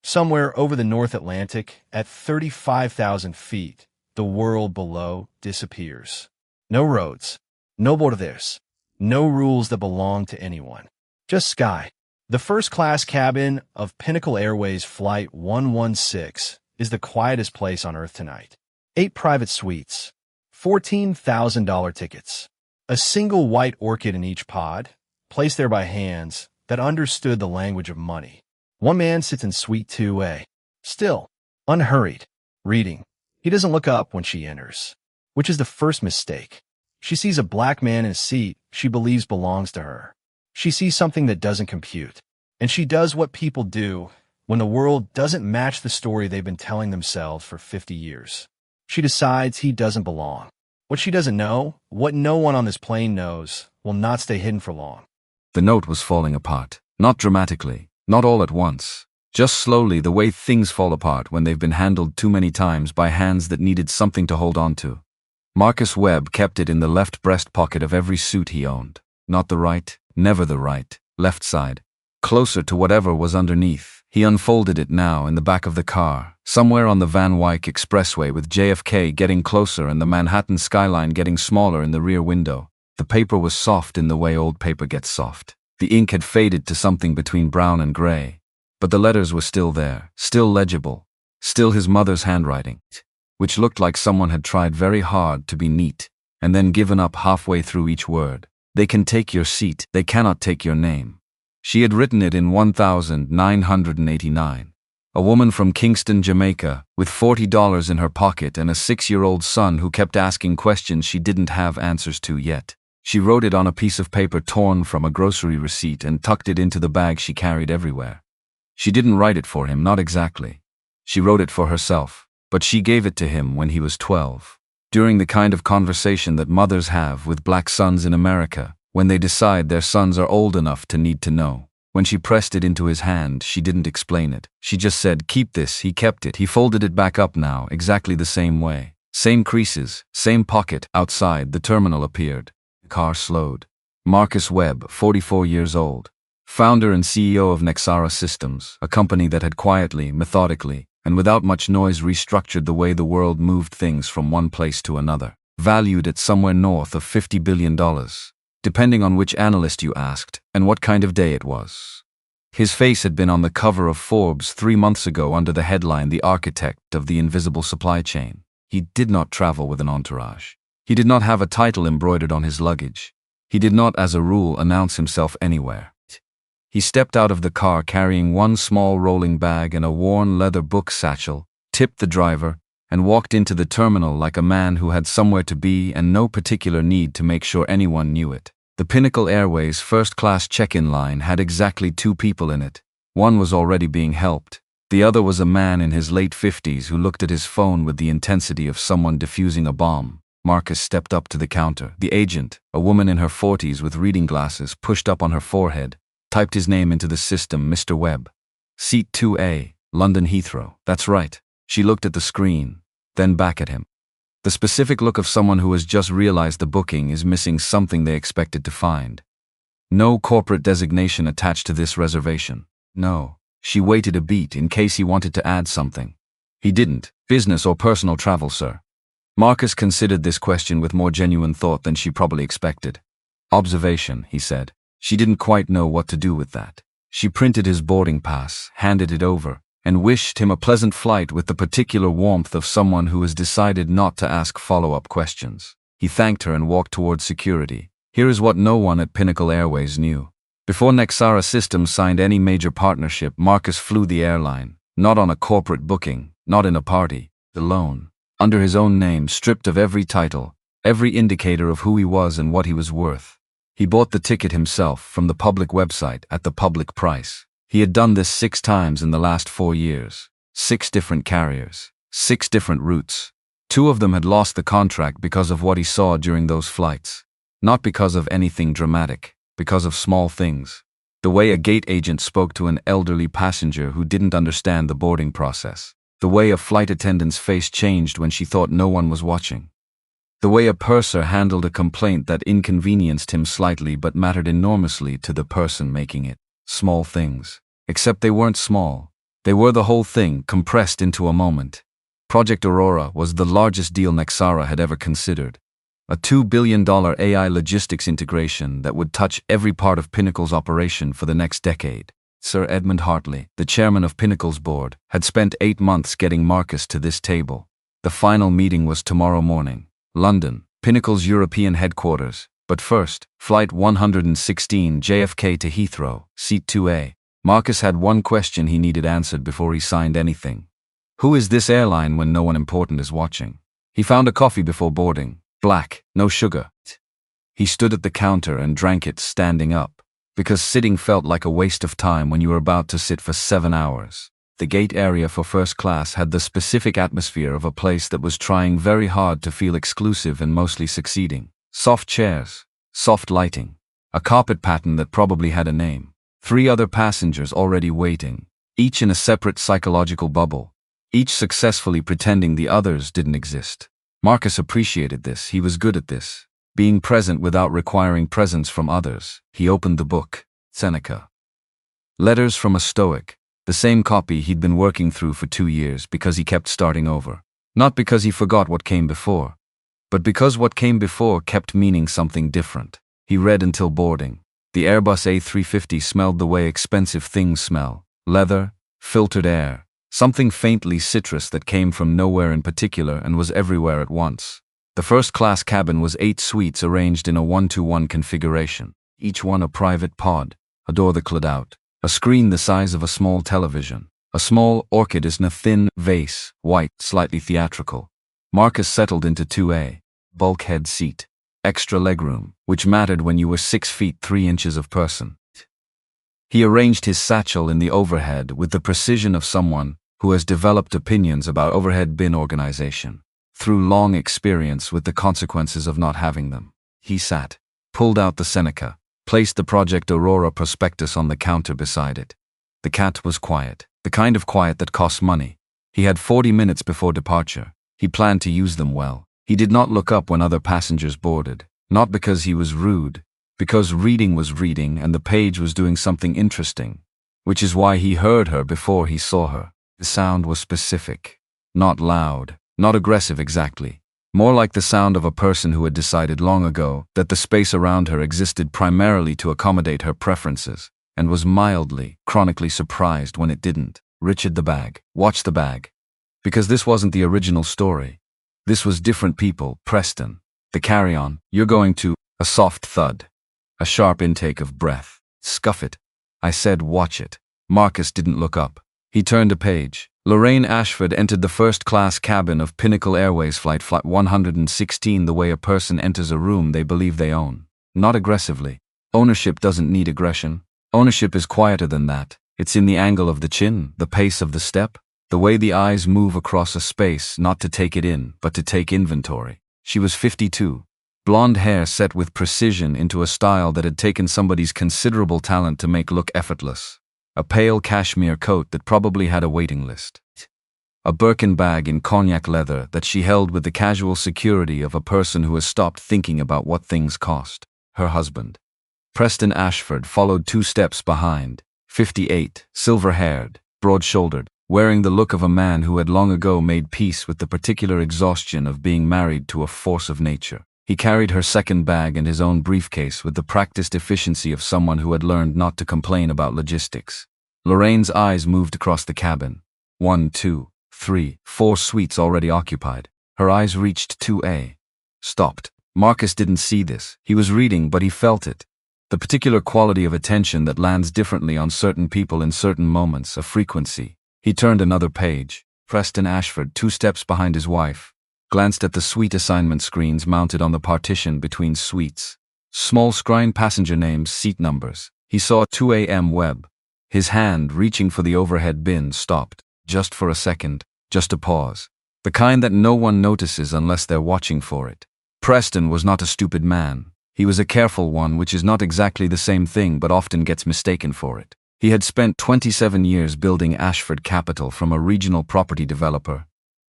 Somewhere over the North Atlantic, at 35,000 feet, the world below disappears. No roads, no borders, no rules that belong to anyone. Just sky. The first-class cabin of Pinnacle Airways Flight 116 is the quietest place on Earth tonight. 8 private suites, $14,000 tickets, a single white orchid in each pod, placed there by hands that understood the language of money. One man sits in Suite 2A, still, unhurried, reading. He doesn't look up when she enters, which is the first mistake. She sees a black man in a seat she believes belongs to her. She sees something that doesn't compute, and she does what people do when the world doesn't match the story they've been telling themselves for 50 years. She decides he doesn't belong. What she doesn't know, what no one on this plane knows, will not stay hidden for long. The note was falling apart. Not dramatically, not all at once. Just slowly, the way things fall apart when they've been handled too many times by hands that needed something to hold on to. Marcus Webb kept it in the left breast pocket of every suit he owned. Not the right, never the right, left side. Closer to whatever was underneath. He unfolded it now in the back of the car, somewhere on the Van Wyck Expressway, with JFK getting closer and the Manhattan skyline getting smaller in the rear window. The paper was soft in the way old paper gets soft. The ink had faded to something between brown and gray. But the letters were still there, still legible, still his mother's handwriting, which looked like someone had tried very hard to be neat, and then given up halfway through each word. They can take your seat, they cannot take your name. She had written it in 1989. A woman from Kingston, Jamaica, with $40 in her pocket and a 6-year-old son who kept asking questions she didn't have answers to yet. She wrote it on a piece of paper torn from a grocery receipt and tucked it into the bag she carried everywhere. She didn't write it for him, not exactly. She wrote it for herself, but she gave it to him when he was 12. During the kind of conversation that mothers have with black sons in America, when they decide their sons are old enough to need to know. When she pressed it into his hand, she didn't explain it. She just said, "Keep this." He kept it. He folded it back up now, exactly the same way. Same creases, same pocket. Outside, the terminal appeared. The car slowed. Marcus Webb, 44 years old. Founder and CEO of Nexara Systems, a company that had quietly, methodically, and without much noise restructured the way the world moved things from one place to another. Valued at somewhere north of $50 billion. Depending on which analyst you asked, and what kind of day it was. His face had been on the cover of Forbes 3 months ago under the headline "The Architect of the Invisible Supply Chain." He did not travel with an entourage. He did not have a title embroidered on his luggage. He did not, as a rule, announce himself anywhere. He stepped out of the car carrying one small rolling bag and a worn leather book satchel, tipped the driver, and walked into the terminal like a man who had somewhere to be and no particular need to make sure anyone knew it. The Pinnacle Airways first-class check-in line had exactly 2 people in it. One was already being helped. The other was a man in his late 50s who looked at his phone with the intensity of someone defusing a bomb. Marcus stepped up to the counter. The agent, a woman in her 40s with reading glasses pushed up on her forehead, typed his name into the system, Mr. Webb. Seat 2A, London Heathrow. That's right. She looked at the screen, then back at him. The specific look of someone who has just realized the booking is missing something they expected to find. No corporate designation attached to this reservation. No. She waited a beat in case he wanted to add something. He didn't. Business or personal travel, sir? Marcus considered this question with more genuine thought than she probably expected. Observation, he said. She didn't quite know what to do with that. She printed his boarding pass, handed it over, and wished him a pleasant flight with the particular warmth of someone who has decided not to ask follow-up questions. He thanked her and walked towards security. Here is what no one at Pinnacle Airways knew. Before Nexara Systems signed any major partnership, Marcus flew the airline, not on a corporate booking, not in a party, alone, under his own name, stripped of every title, every indicator of who he was and what he was worth. He bought the ticket himself from the public website at the public price. He had done this 6 times in the last 4 years. 6 different carriers. 6 different routes. 2 of them had lost the contract because of what he saw during those flights. Not because of anything dramatic, because of small things. The way a gate agent spoke to an elderly passenger who didn't understand the boarding process. The way a flight attendant's face changed when she thought no one was watching. The way a purser handled a complaint that inconvenienced him slightly but mattered enormously to the person making it. Small things. Except they weren't small. They were the whole thing, compressed into a moment. Project Aurora was the largest deal Nexara had ever considered. A $2 billion AI logistics integration that would touch every part of Pinnacle's operation for the next decade. Sir Edmund Hartley, the chairman of Pinnacle's board, had spent 8 months getting Marcus to this table. The final meeting was tomorrow morning. London, Pinnacle's European headquarters. But first, Flight 116 JFK to Heathrow, Seat 2A. Marcus had one question he needed answered before he signed anything. Who is this airline when no one important is watching? He found a coffee before boarding. Black, no sugar. He stood at the counter and drank it standing up, because sitting felt like a waste of time when you were about to sit for 7 hours. The gate area for first class had the specific atmosphere of a place that was trying very hard to feel exclusive and mostly succeeding. Soft chairs, soft lighting, a carpet pattern that probably had a name. 3 other passengers already waiting, each in a separate psychological bubble, each successfully pretending the others didn't exist. Marcus appreciated this. He was good at this. Being present without requiring presence from others. He opened the book. Seneca. Letters from a Stoic. The same copy he'd been working through for 2 years because he kept starting over. Not because he forgot what came before, but because what came before kept meaning something different. He read until boarding. The Airbus A350 smelled the way expensive things smell. Leather, filtered air. Something faintly citrus that came from nowhere in particular and was everywhere at once. The first-class cabin was 8 suites arranged in a 1-to-1 configuration, each one a private pod, a door that could out, a screen the size of a small television. A small orchid in a thin vase, white, slightly theatrical. Marcus settled into 2A, bulkhead seat, extra legroom, which mattered when you were 6 feet 3 inches of person. He arranged his satchel in the overhead with the precision of someone who has developed opinions about overhead bin organization, through long experience with the consequences of not having them. He sat, pulled out the Seneca, placed the Project Aurora prospectus on the counter beside it. The cat was quiet, the kind of quiet that costs money. He had 40 minutes before departure. He planned to use them well. He did not look up when other passengers boarded, not because he was rude, because reading was reading and the page was doing something interesting, which is why he heard her before he saw her. The sound was specific, not loud, not aggressive exactly, more like the sound of a person who had decided long ago that the space around her existed primarily to accommodate her preferences, and was mildly, chronically surprised when it didn't. Richard the bag. Watch the bag. Because this wasn't the original story. This was different people. Preston. The carry-on. You're going to. A soft thud. A sharp intake of breath. Scuff it. I said watch it. Marcus didn't look up. He turned a page. Lorraine Ashford entered the first-class cabin of Pinnacle Airways Flight 116 the way a person enters a room they believe they own. Not aggressively. Ownership doesn't need aggression. Ownership is quieter than that. It's in the angle of the chin, the pace of the step, the way the eyes move across a space, not to take it in, but to take inventory. She was 52. Blonde hair set with precision into a style that had taken somebody's considerable talent to make look effortless. A pale cashmere coat that probably had a waiting list. A Birkin bag in cognac leather that she held with the casual security of a person who has stopped thinking about what things cost. Her husband. Preston Ashford followed 2 steps behind. 58, silver-haired, broad-shouldered, wearing the look of a man who had long ago made peace with the particular exhaustion of being married to a force of nature. He carried her second bag and his own briefcase with the practiced efficiency of someone who had learned not to complain about logistics. Lorraine's eyes moved across the cabin. 1, 2, 3, 4 suites already occupied. Her eyes reached 2A. Stopped. Marcus didn't see this. He was reading, but he felt it. The particular quality of attention that lands differently on certain people in certain moments, a frequency. He turned another page. Preston Ashford, 2 steps behind his wife, glanced at the suite assignment screens mounted on the partition between suites. Small screen passenger names, seat numbers. He saw 2AM web. His hand, reaching for the overhead bin, stopped. Just for a second. Just a pause. The kind that no one notices unless they're watching for it. Preston was not a stupid man. He was a careful one, which is not exactly the same thing but often gets mistaken for it. He had spent 27 years building Ashford Capital from a regional property developer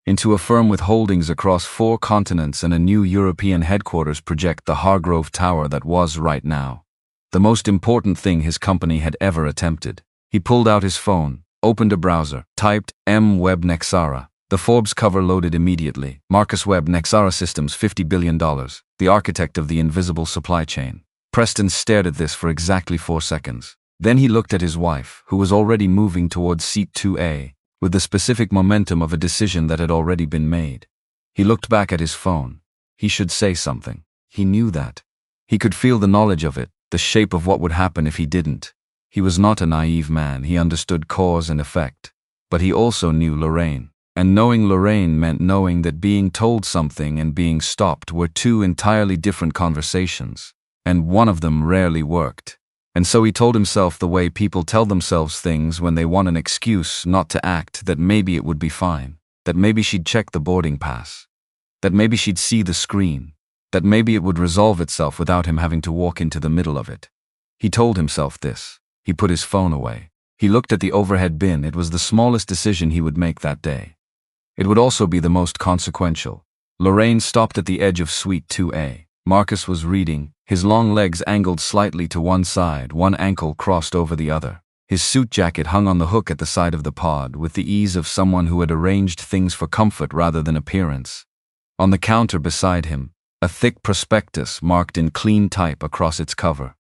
into a firm with holdings across 4 continents and a new European headquarters project, the Hargrove Tower that was right now the most important thing his company had ever attempted. He pulled out his phone, opened a browser, typed Web Nexara. The Forbes cover loaded immediately. Marcus Webb, Nexara Systems, $50 billion, the architect of the invisible supply chain. Preston stared at this for exactly 4 seconds. Then he looked at his wife, who was already moving towards seat 2A, with the specific momentum of a decision that had already been made. He looked back at his phone. He should say something. He knew that. He could feel the knowledge of it, the shape of what would happen if he didn't. He was not a naive man, he understood cause and effect. But he also knew Lorraine. And knowing Lorraine meant knowing that being told something and being stopped were two entirely different conversations. And one of them rarely worked. And so he told himself the way people tell themselves things when they want an excuse not to act, that maybe it would be fine, that maybe she'd check the boarding pass, that maybe she'd see the screen, that maybe it would resolve itself without him having to walk into the middle of it. He told himself this. He put his phone away. He looked at the overhead bin. It was the smallest decision he would make that day. It would also be the most consequential. Lorraine stopped at the edge of Suite 2A. Marcus was reading, his long legs angled slightly to one side, one ankle crossed over the other. His suit jacket hung on the hook at the side of the pod, with the ease of someone who had arranged things for comfort rather than appearance. On the counter beside him, a thick prospectus marked in clean type across its cover,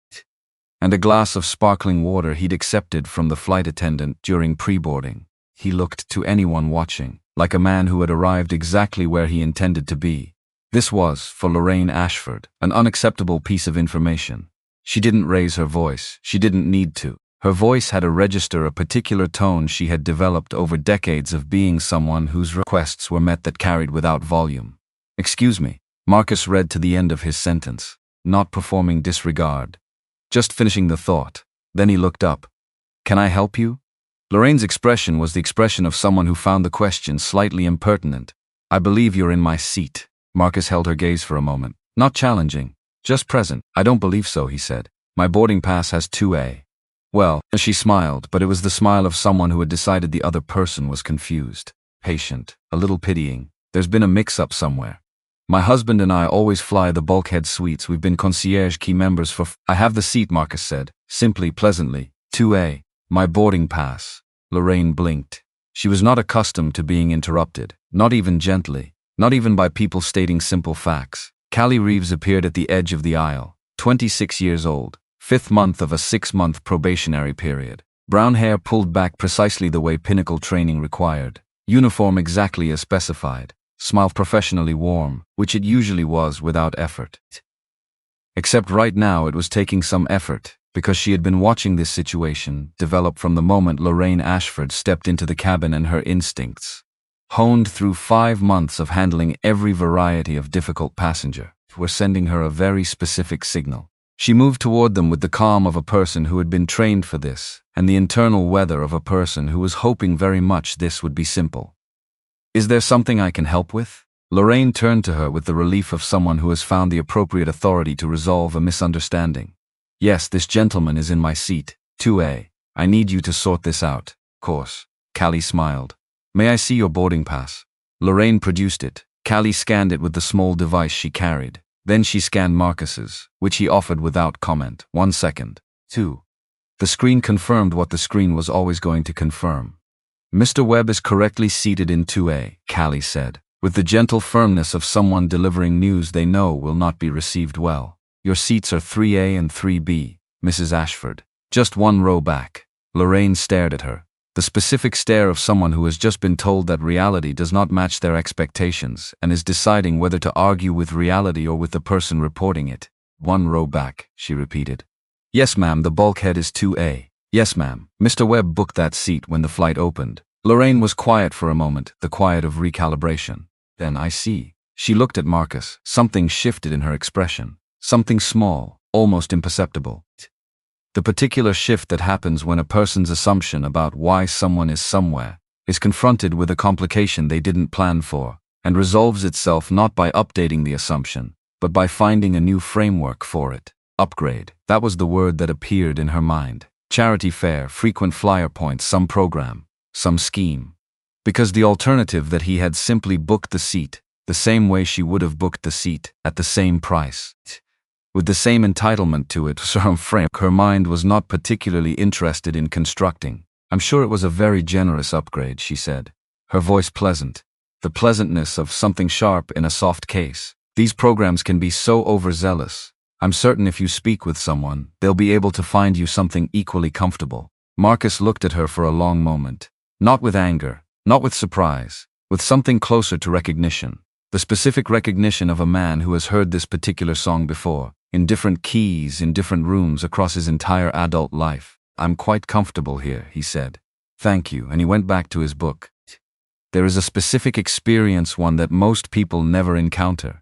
and a glass of sparkling water he'd accepted from the flight attendant during pre-boarding. He looked, to anyone watching, like a man who had arrived exactly where he intended to be. This was, for Lorraine Ashford, an unacceptable piece of information. She didn't raise her voice. She didn't need to. Her voice had a register, a particular tone she had developed over decades of being someone whose requests were met that carried without volume. "Excuse me," Marcus read to the end of his sentence, not performing disregard. Just finishing the thought. Then he looked up. "Can I help you?" Lorraine's expression was the expression of someone who found the question slightly impertinent. "I believe you're in my seat." Marcus held her gaze for a moment. Not challenging, just present. "I don't believe so," he said. "My boarding pass has 2A. Well, she smiled, but it was the smile of someone who had decided the other person was confused. Patient, a little pitying. "There's been a mix-up somewhere. My husband and I always fly the bulkhead suites. We've been concierge key members for I have the seat," Marcus said, simply, pleasantly. 2A. My boarding pass." Lorraine blinked. She was not accustomed to being interrupted, not even gently, not even by people stating simple facts. Callie Reeves appeared at the edge of the aisle, 26 years old, 5th month of a 6-month probationary period. Brown hair pulled back precisely the way Pinnacle training required. Uniform exactly as specified. Smile professionally warm, which it usually was without effort. Except right now it was taking some effort, because she had been watching this situation develop from the moment Lorraine Ashford stepped into the cabin, and her instincts, honed through 5 months of handling every variety of difficult passenger, were sending her a very specific signal. She moved toward them with the calm of a person who had been trained for this, and the internal weather of a person who was hoping very much this would be simple. "Is there something I can help with?" Lorraine turned to her with the relief of someone who has found the appropriate authority to resolve a misunderstanding. "Yes, this gentleman is in my seat, 2A. I need you to sort this out." "Course." Callie smiled. "May I see your boarding pass?" Lorraine produced it. Callie scanned it with the small device she carried. Then she scanned Marcus's, which he offered without comment. 1 second. 2. The screen confirmed what the screen was always going to confirm. "Mr. Webb is correctly seated in 2A, Callie said, with the gentle firmness of someone delivering news they know will not be received well. "Your seats are 3A and 3B, Mrs. Ashford. Just 1 row back." Lorraine stared at her. The specific stare of someone who has just been told that reality does not match their expectations and is deciding whether to argue with reality or with the person reporting it. 1 row back, she repeated. "Yes, ma'am, the bulkhead is 2A. Yes, ma'am. Mr. Webb booked that seat when the flight opened." Lorraine was quiet for a moment, the quiet of recalibration. "Then I see." She looked at Marcus. Something shifted in her expression. Something small, almost imperceptible. The particular shift that happens when a person's assumption about why someone is somewhere is confronted with a complication they didn't plan for, and resolves itself not by updating the assumption, but by finding a new framework for it. Upgrade. That was the word that appeared in her mind. Charity fare, frequent flyer points, some program, some scheme. Because the alternative that he had simply booked the seat, the same way she would have booked the seat, at the same price, with the same entitlement to it, her mind was not particularly interested in constructing. I'm sure it was a very generous upgrade, she said, her voice pleasant, the pleasantness of something sharp in a soft case. These programs can be so overzealous. I'm certain if you speak with someone, they'll be able to find you something equally comfortable. Marcus looked at her for a long moment. Not with anger, not with surprise, with something closer to recognition. The specific recognition of a man who has heard this particular song before, in different keys, in different rooms across his entire adult life. I'm quite comfortable here, he said. Thank you, and he went back to his book. There is a specific experience, one that most people never encounter,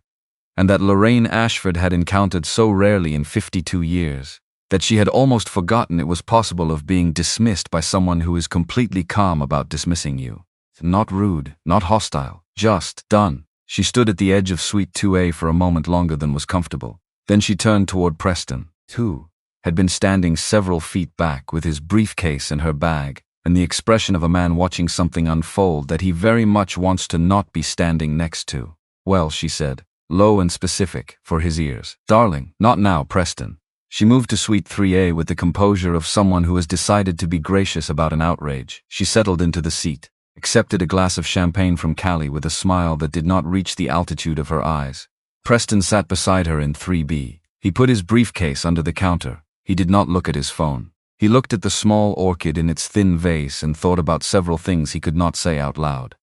and that Lorraine Ashford had encountered so rarely in 52 years, that she had almost forgotten it was possible of being dismissed by someone who is completely calm about dismissing you. Not rude, not hostile, just done. She stood at the edge of Suite 2A for a moment longer than was comfortable. Then she turned toward Preston, who had been standing several feet back with his briefcase and her bag, and the expression of a man watching something unfold that he very much wants to not be standing next to. Well, she said, low and specific, for his ears. Darling, not now, Preston. She moved to Suite 3A with the composure of someone who has decided to be gracious about an outrage. She settled into the seat, accepted a glass of champagne from Callie with a smile that did not reach the altitude of her eyes. Preston sat beside her in 3B. He put his briefcase under the counter. He did not look at his phone. He looked at the small orchid in its thin vase and thought about several things he could not say out loud.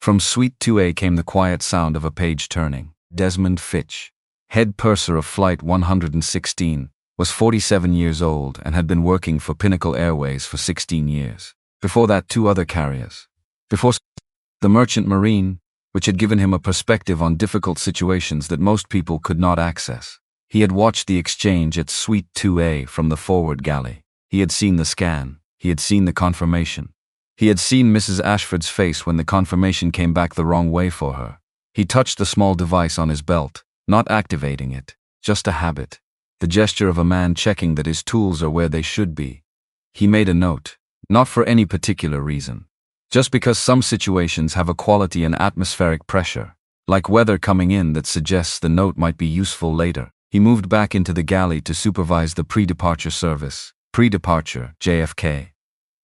From Suite 2A came the quiet sound of a page turning. Desmond Fitch, head purser of Flight 116, was 47 years old and had been working for Pinnacle Airways for 16 years. Before that, 2 other carriers. Before the Merchant Marine, which had given him a perspective on difficult situations that most people could not access. He had watched the exchange at Suite 2A from the forward galley. He had seen the scan. He had seen the confirmation. He had seen Mrs. Ashford's face when the confirmation came back the wrong way for her. He touched the small device on his belt, not activating it, just a habit. The gesture of a man checking that his tools are where they should be. He made a note, not for any particular reason. Just because some situations have a quality and atmospheric pressure, like weather coming in, that suggests the note might be useful later. He moved back into the galley to supervise the pre-departure service. Pre-departure, JFK.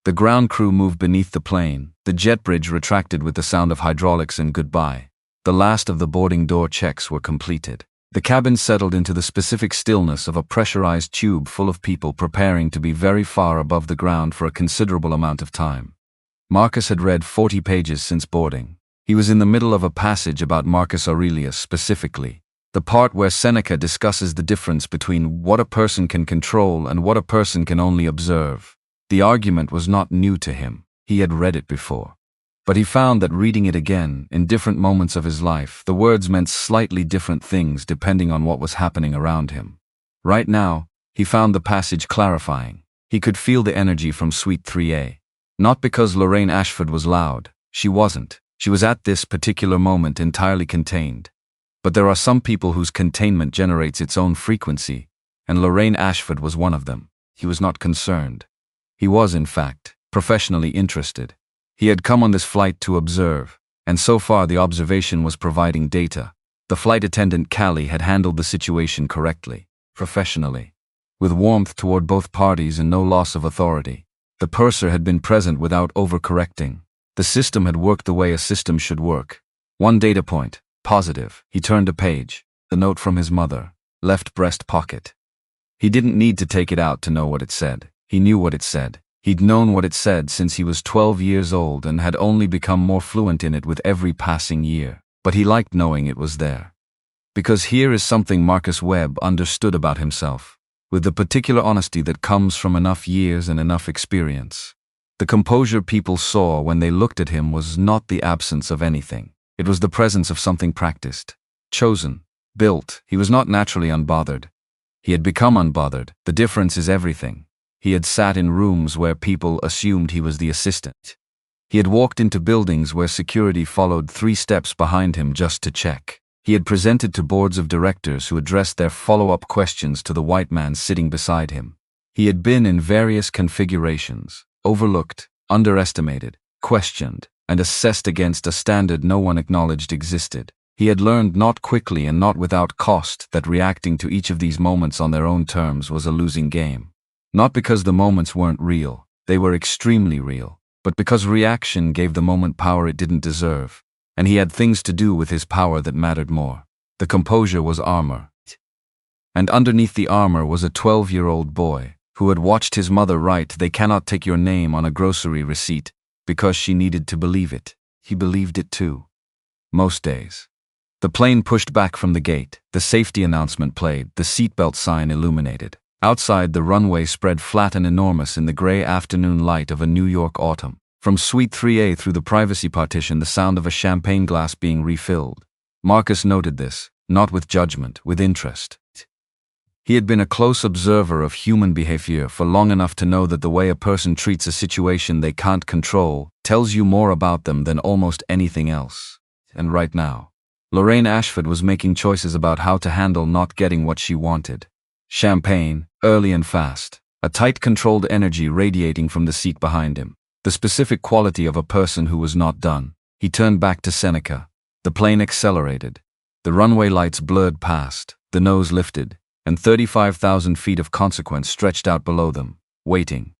The ground crew moved beneath the plane. The jet bridge retracted with the sound of hydraulics and goodbye. The last of the boarding door checks were completed. The cabin settled into the specific stillness of a pressurized tube full of people preparing to be very far above the ground for a considerable amount of time. Marcus had read 40 pages since boarding. He was in the middle of a passage about Marcus Aurelius specifically, the part where Seneca discusses the difference between what a person can control and what a person can only observe. The argument was not new to him. He had read it before. But he found that reading it again, in different moments of his life, the words meant slightly different things depending on what was happening around him. Right now, he found the passage clarifying. He could feel the energy from Suite 3A. Not because Lorraine Ashford was loud. She wasn't. She was at this particular moment entirely contained. But there are some people whose containment generates its own frequency, and Lorraine Ashford was one of them. He was not concerned. He was, in fact, professionally interested. He had come on this flight to observe, and so far the observation was providing data. The flight attendant Callie had handled the situation correctly, professionally, with warmth toward both parties and no loss of authority. The purser had been present without overcorrecting. The system had worked the way a system should work. One data point. Positive. He turned a page. The note from his mother. Left breast pocket. He didn't need to take it out to know what it said. He knew what it said. He'd known what it said since he was 12 years old and had only become more fluent in it with every passing year. But he liked knowing it was there. Because here is something Marcus Webb understood about himself, with the particular honesty that comes from enough years and enough experience. The composure people saw when they looked at him was not the absence of anything. It was the presence of something practiced, chosen, built. He was not naturally unbothered. He had become unbothered. The difference is everything. He had sat in rooms where people assumed he was the assistant. He had walked into buildings where security followed 3 steps behind him just to check. He had presented to boards of directors who addressed their follow-up questions to the white man sitting beside him. He had been in various configurations, overlooked, underestimated, questioned, and assessed against a standard no one acknowledged existed. He had learned not quickly and not without cost that reacting to each of these moments on their own terms was a losing game. Not because the moments weren't real. They were extremely real. But because reaction gave the moment power it didn't deserve, and he had things to do with his power that mattered more. The composure was armor. And underneath the armor was a 12-year-old boy who had watched his mother write, "They cannot take your name on a grocery receipt," because she needed to believe it. He believed it too. Most days. The plane pushed back from the gate, the safety announcement played, the seatbelt sign illuminated. Outside, the runway spread flat and enormous in the gray afternoon light of a New York autumn. From Suite 3A through the privacy partition, the sound of a champagne glass being refilled. Marcus noted this, not with judgment, with interest. He had been a close observer of human behavior for long enough to know that the way a person treats a situation they can't control tells you more about them than almost anything else. And right now, Lorraine Ashford was making choices about how to handle not getting what she wanted. Champagne, early and fast, a tight controlled energy radiating from the seat behind him. The specific quality of a person who was not done. He turned back to Seneca. The plane accelerated. The runway lights blurred past, the nose lifted, and 35,000 feet of consequence stretched out below them, waiting.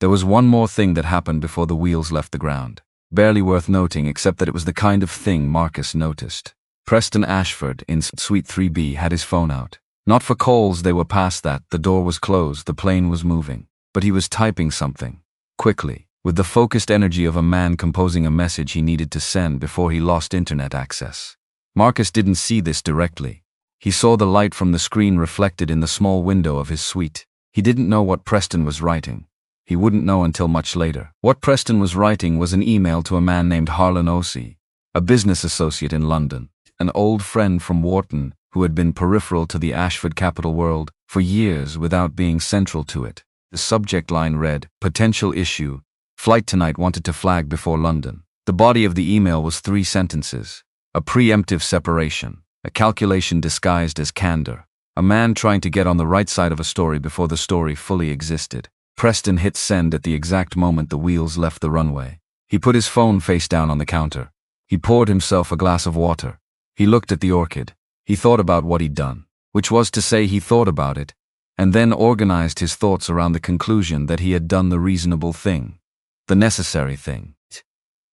There was one more thing that happened before the wheels left the ground. Barely worth noting except that it was the kind of thing Marcus noticed. Preston Ashford in Suite 3B had his phone out. Not for calls, they were past that, the door was closed, the plane was moving. But he was typing something. Quickly. With the focused energy of a man composing a message he needed to send before he lost internet access. Marcus didn't see this directly. He saw the light from the screen reflected in the small window of his suite. He didn't know what Preston was writing. He wouldn't know until much later. What Preston was writing was an email to a man named Harlan Osei, a business associate in London, an old friend from Wharton who had been peripheral to the Ashford capital world for years without being central to it. The subject line read, "Potential issue. Flight tonight wanted to flag before London." The body of the email was 3 sentences. A preemptive separation, a calculation disguised as candor, a man trying to get on the right side of a story before the story fully existed. Preston hit send at the exact moment the wheels left the runway. He put his phone face down on the counter. He poured himself a glass of water. He looked at the orchid. He thought about what he'd done, which was to say he thought about it, and then organized his thoughts around the conclusion that he had done the reasonable thing. The necessary thing.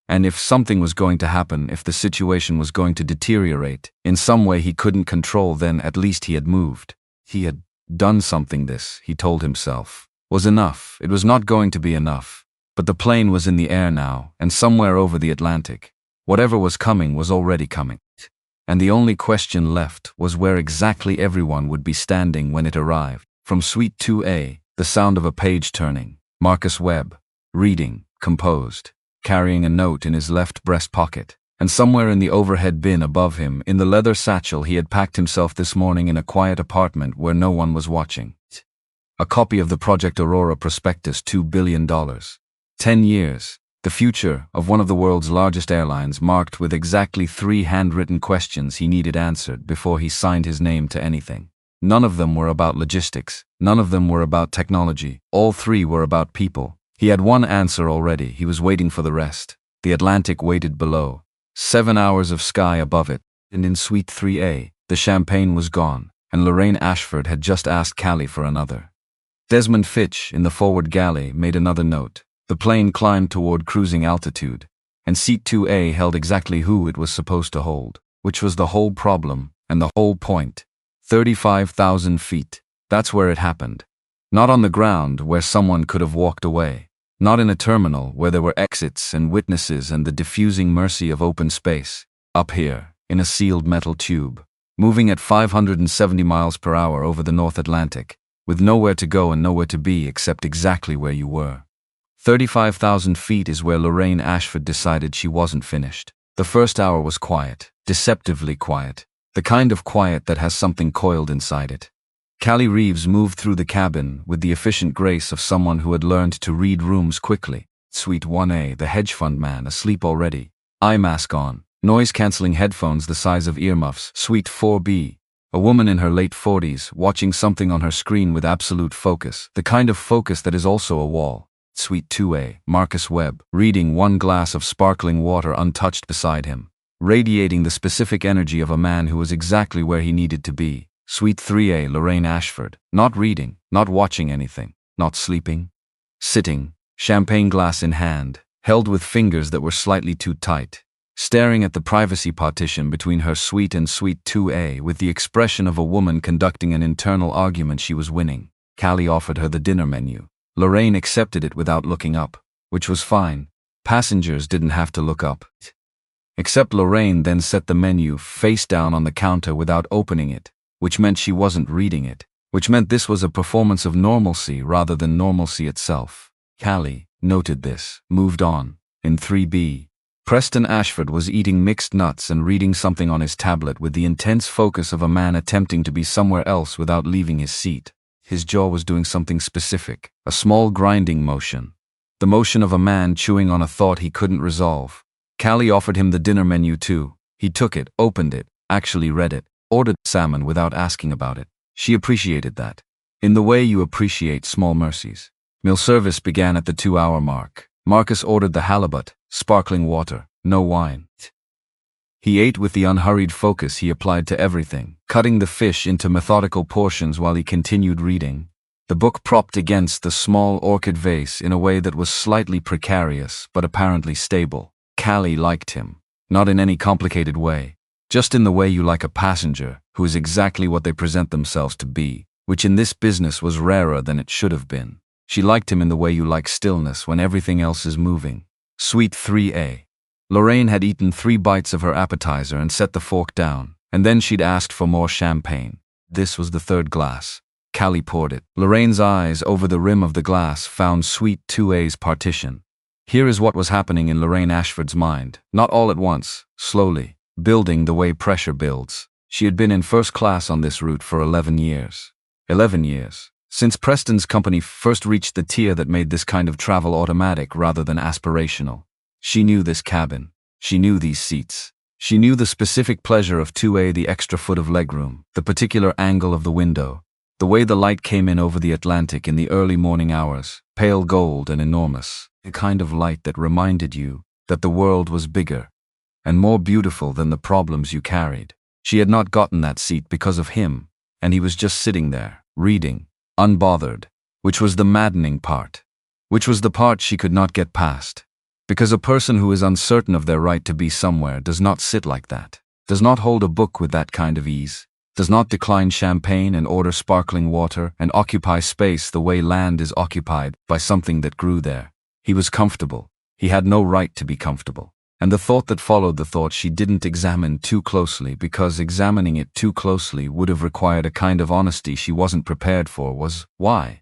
And if something was going to happen, if the situation was going to deteriorate in some way he couldn't control, then at least he had moved. He had done something. This, he told himself, was enough. It was not going to be enough. But the plane was in the air now, and somewhere over the Atlantic. Whatever was coming was already coming. And the only question left was where exactly everyone would be standing when it arrived. From Suite 2A, the sound of a page turning. Marcus Webb. Reading, composed, carrying a note in his left breast pocket, and somewhere in the overhead bin above him, in the leather satchel he had packed himself this morning in a quiet apartment where no one was watching. A copy of the Project Aurora prospectus, $2 billion. 10 years, the future of one of the world's largest airlines, marked with exactly 3 handwritten questions he needed answered before he signed his name to anything. None of them were about logistics, none of them were about technology, all 3 were about people. He had one answer already, he was waiting for the rest. The Atlantic waited below. 7 hours of sky above it, and in Suite 3A, the champagne was gone, and Lorraine Ashford had just asked Callie for another. Desmond Fitch, in the forward galley, made another note. The plane climbed toward cruising altitude, and Seat 2A held exactly who it was supposed to hold, which was the whole problem, and the whole point. 35,000 feet. That's where it happened. Not on the ground, where someone could have walked away. Not in a terminal, where there were exits and witnesses and the diffusing mercy of open space. Up here, in a sealed metal tube, moving at 570 miles per hour over the North Atlantic, with nowhere to go and nowhere to be except exactly where you were. 35,000 feet is where Lorraine Ashford decided she wasn't finished. The first hour was quiet, deceptively quiet, the kind of quiet that has something coiled inside it. Callie Reeves moved through the cabin with the efficient grace of someone who had learned to read rooms quickly. Suite 1A, the hedge fund man, asleep already, eye mask on, noise-canceling headphones the size of earmuffs. Suite 4B, a woman in her late 40s, watching something on her screen with absolute focus, the kind of focus that is also a wall. Suite 2A, Marcus Webb, reading, one glass of sparkling water untouched beside him, radiating the specific energy of a man who was exactly where he needed to be. Suite 3A, Lorraine Ashford, not reading, not watching anything, not sleeping, sitting, champagne glass in hand, held with fingers that were slightly too tight. Staring at the privacy partition between her suite and suite 2A with the expression of a woman conducting an internal argument she was winning, Callie offered her the dinner menu. Lorraine accepted it without looking up, which was fine. Passengers didn't have to look up. Except Lorraine then set the menu face down on the counter without opening it, which meant she wasn't reading it, which meant this was a performance of normalcy rather than normalcy itself. Callie noted this, moved on. In 3B, Preston Ashford was eating mixed nuts and reading something on his tablet with the intense focus of a man attempting to be somewhere else without leaving his seat. His jaw was doing something specific, a small grinding motion. The motion of a man chewing on a thought he couldn't resolve. Callie offered him the dinner menu too. He took it, opened it, actually read it, ordered salmon without asking about it. She appreciated that. In the way you appreciate small mercies. Meal service began at the 2-hour mark. Marcus ordered the halibut, sparkling water, no wine. He ate with the unhurried focus he applied to everything, cutting the fish into methodical portions while he continued reading. The book propped against the small orchid vase in a way that was slightly precarious but apparently stable. Callie liked him. Not in any complicated way. Just in the way you like a passenger, who is exactly what they present themselves to be, which in this business was rarer than it should have been. She liked him in the way you like stillness when everything else is moving. Suite 3A. Lorraine had eaten 3 bites of her appetizer and set the fork down, and then she'd asked for more champagne. This was the 3rd glass. Callie poured it. Lorraine's eyes over the rim of the glass found Suite 2A's partition. Here is what was happening in Lorraine Ashford's mind, not all at once, slowly, building the way pressure builds. She had been in first class on this route for 11 years. 11 years. Since Preston's company first reached the tier that made this kind of travel automatic rather than aspirational. She knew this cabin. She knew these seats. She knew the specific pleasure of 2A, the extra foot of legroom, the particular angle of the window, the way the light came in over the Atlantic in the early morning hours, pale gold and enormous, a kind of light that reminded you that the world was bigger and more beautiful than the problems you carried. She had not gotten that seat because of him, and he was just sitting there, reading, unbothered, which was the maddening part, which was the part she could not get past. Because a person who is uncertain of their right to be somewhere does not sit like that, does not hold a book with that kind of ease, does not decline champagne and order sparkling water and occupy space the way land is occupied by something that grew there. He was comfortable. He had no right to be comfortable. And the thought that followed the thought she didn't examine too closely because examining it too closely would have required a kind of honesty she wasn't prepared for was, why?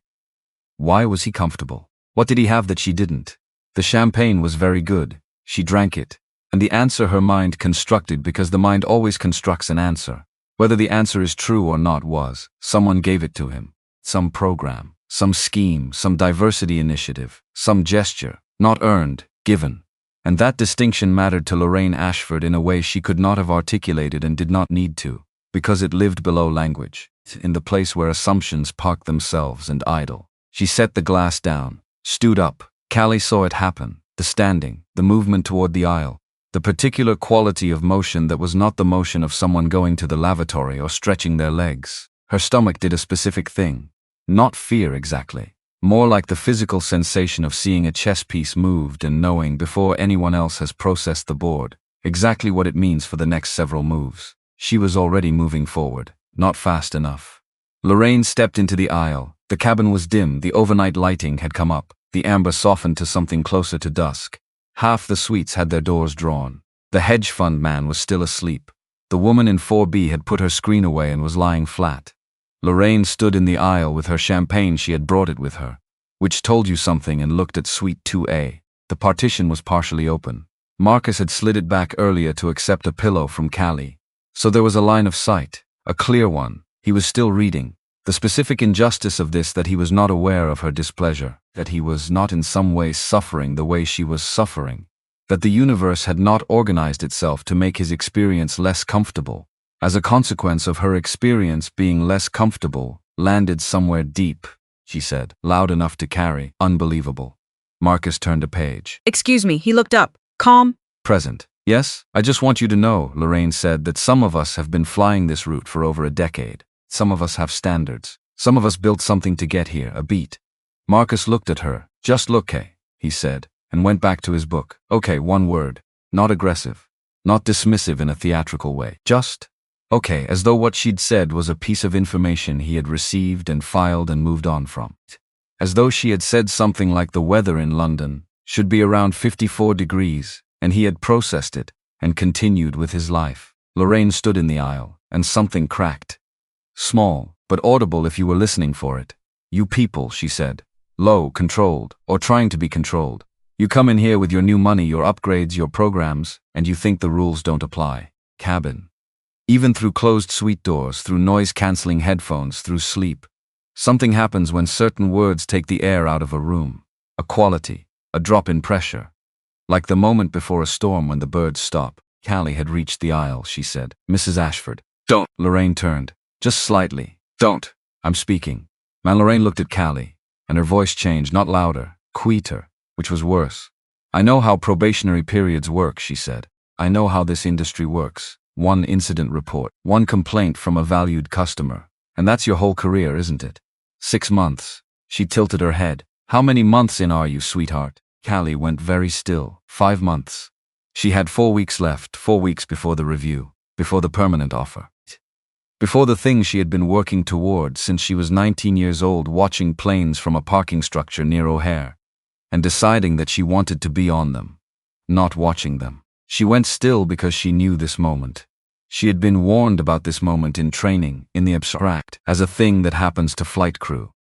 Why was he comfortable? What did he have that she didn't? The champagne was very good. She drank it. And the answer her mind constructed, because the mind always constructs an answer. Whether the answer is true or not was, someone gave it to him. Some program, some scheme, some diversity initiative, some gesture, not earned, given. And that distinction mattered to Lorraine Ashford in a way she could not have articulated and did not need to, because it lived below language, in the place where assumptions park themselves and idle. She set the glass down, stood up. Callie saw it happen, the standing, the movement toward the aisle, the particular quality of motion that was not the motion of someone going to the lavatory or stretching their legs. Her stomach did a specific thing. Not fear exactly. More like the physical sensation of seeing a chess piece moved and knowing before anyone else has processed the board exactly what it means for the next several moves. She was already moving forward, not fast enough. Lorraine stepped into the aisle. The cabin was dim, the overnight lighting had come up, the amber softened to something closer to dusk. Half the suites had their doors drawn. The hedge fund man was still asleep. The woman in 4B had put her screen away and was lying flat. Lorraine stood in the aisle with her champagne. She had brought it with her, which told you something, and looked at Suite 2A. The partition was partially open. Marcus had slid it back earlier to accept a pillow from Callie. So there was a line of sight, a clear one. He was still reading. The specific injustice of this, that he was not aware of her displeasure, that he was not in some way suffering the way she was suffering, that the universe had not organized itself to make his experience less comfortable. As a consequence of her experience being less comfortable, landed somewhere deep, she said, loud enough to carry. Unbelievable. Marcus turned a page. Excuse me, he looked up. Calm. Present. Yes, I just want you to know, Lorraine said, that some of us have been flying this route for over a decade. Some of us have standards. Some of us built something to get here, a beat. Marcus looked at her. Just look, Kay. he said, and went back to his book. Okay, one word. Not aggressive. Not dismissive in a theatrical way. Just, okay, as though what she'd said was a piece of information he had received and filed and moved on from. As though she had said something like the weather in London should be around 54 degrees, and he had processed it and continued with his life. Lorraine stood in the aisle, and something cracked. Small, but audible if you were listening for it. You people, she said. Low, controlled, or trying to be controlled. You come in here with your new money, your upgrades, your programs, and you think the rules don't apply. Cabin. Even through closed suite doors, through noise-canceling headphones, through sleep. Something happens when certain words take the air out of a room. A quality, a drop in pressure. Like the moment before a storm when the birds stop. Callie had reached the aisle, she said. Mrs. Ashford. Don't. Lorraine turned. Just slightly. Don't. I'm speaking. Lorraine looked at Callie, and her voice changed, not louder, quieter, which was worse. I know how probationary periods work, she said. I know how this industry works. One incident report, one complaint from a valued customer. And that's your whole career, isn't it? 6 months. She tilted her head. How many months in are you, sweetheart? Callie went very still. 5 months. She had 4 weeks left, 4 weeks before the review, before the permanent offer. Before the thing she had been working toward since she was 19 years old, watching planes from a parking structure near O'Hare, and deciding that she wanted to be on them, not watching them. She went still because she knew this moment. She had been warned about this moment in training, in the abstract, as a thing that happens to flight crew.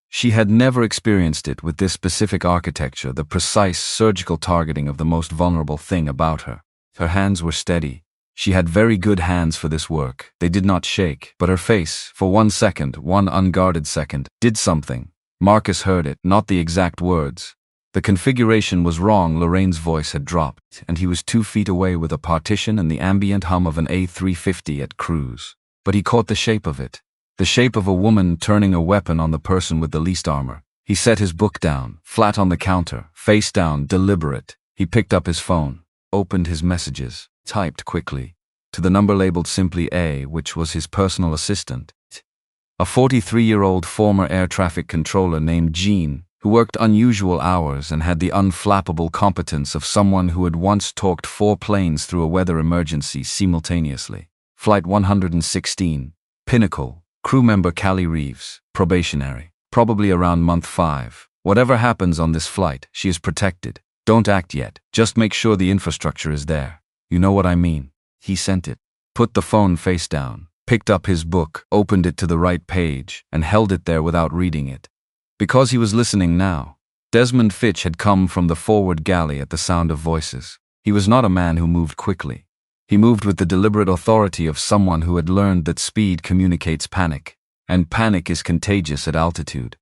She had never experienced it with this specific architecture, the precise surgical targeting of the most vulnerable thing about her. Her hands were steady. She had very good hands for this work. They did not shake, but her face, for 1 second, one unguarded second, did something. Marcus heard it, not the exact words. The configuration was wrong. Lorraine's voice had dropped, and he was 2 feet away with a partition and the ambient hum of an A350 at cruise. But he caught the shape of it. The shape of a woman turning a weapon on the person with the least armor. He set his book down, flat on the counter, face down, deliberate. He picked up his phone, opened his messages, typed quickly, to the number labeled simply A, which was his personal assistant. A 43-year-old former air traffic controller named Jean, who worked unusual hours and had the unflappable competence of someone who had once talked 4 planes through a weather emergency simultaneously. Flight 116, Pinnacle, crew member Callie Reeves, probationary, probably around month 5. Whatever happens on this flight, she is protected. Don't act yet, just make sure the infrastructure is there. You know what I mean. He sent it. Put the phone face down, picked up his book, opened it to the right page, and held it there without reading it. Because he was listening now. Desmond Fitch had come from the forward galley at the sound of voices. He was not a man who moved quickly. He moved with the deliberate authority of someone who had learned that speed communicates panic, and panic is contagious at altitude.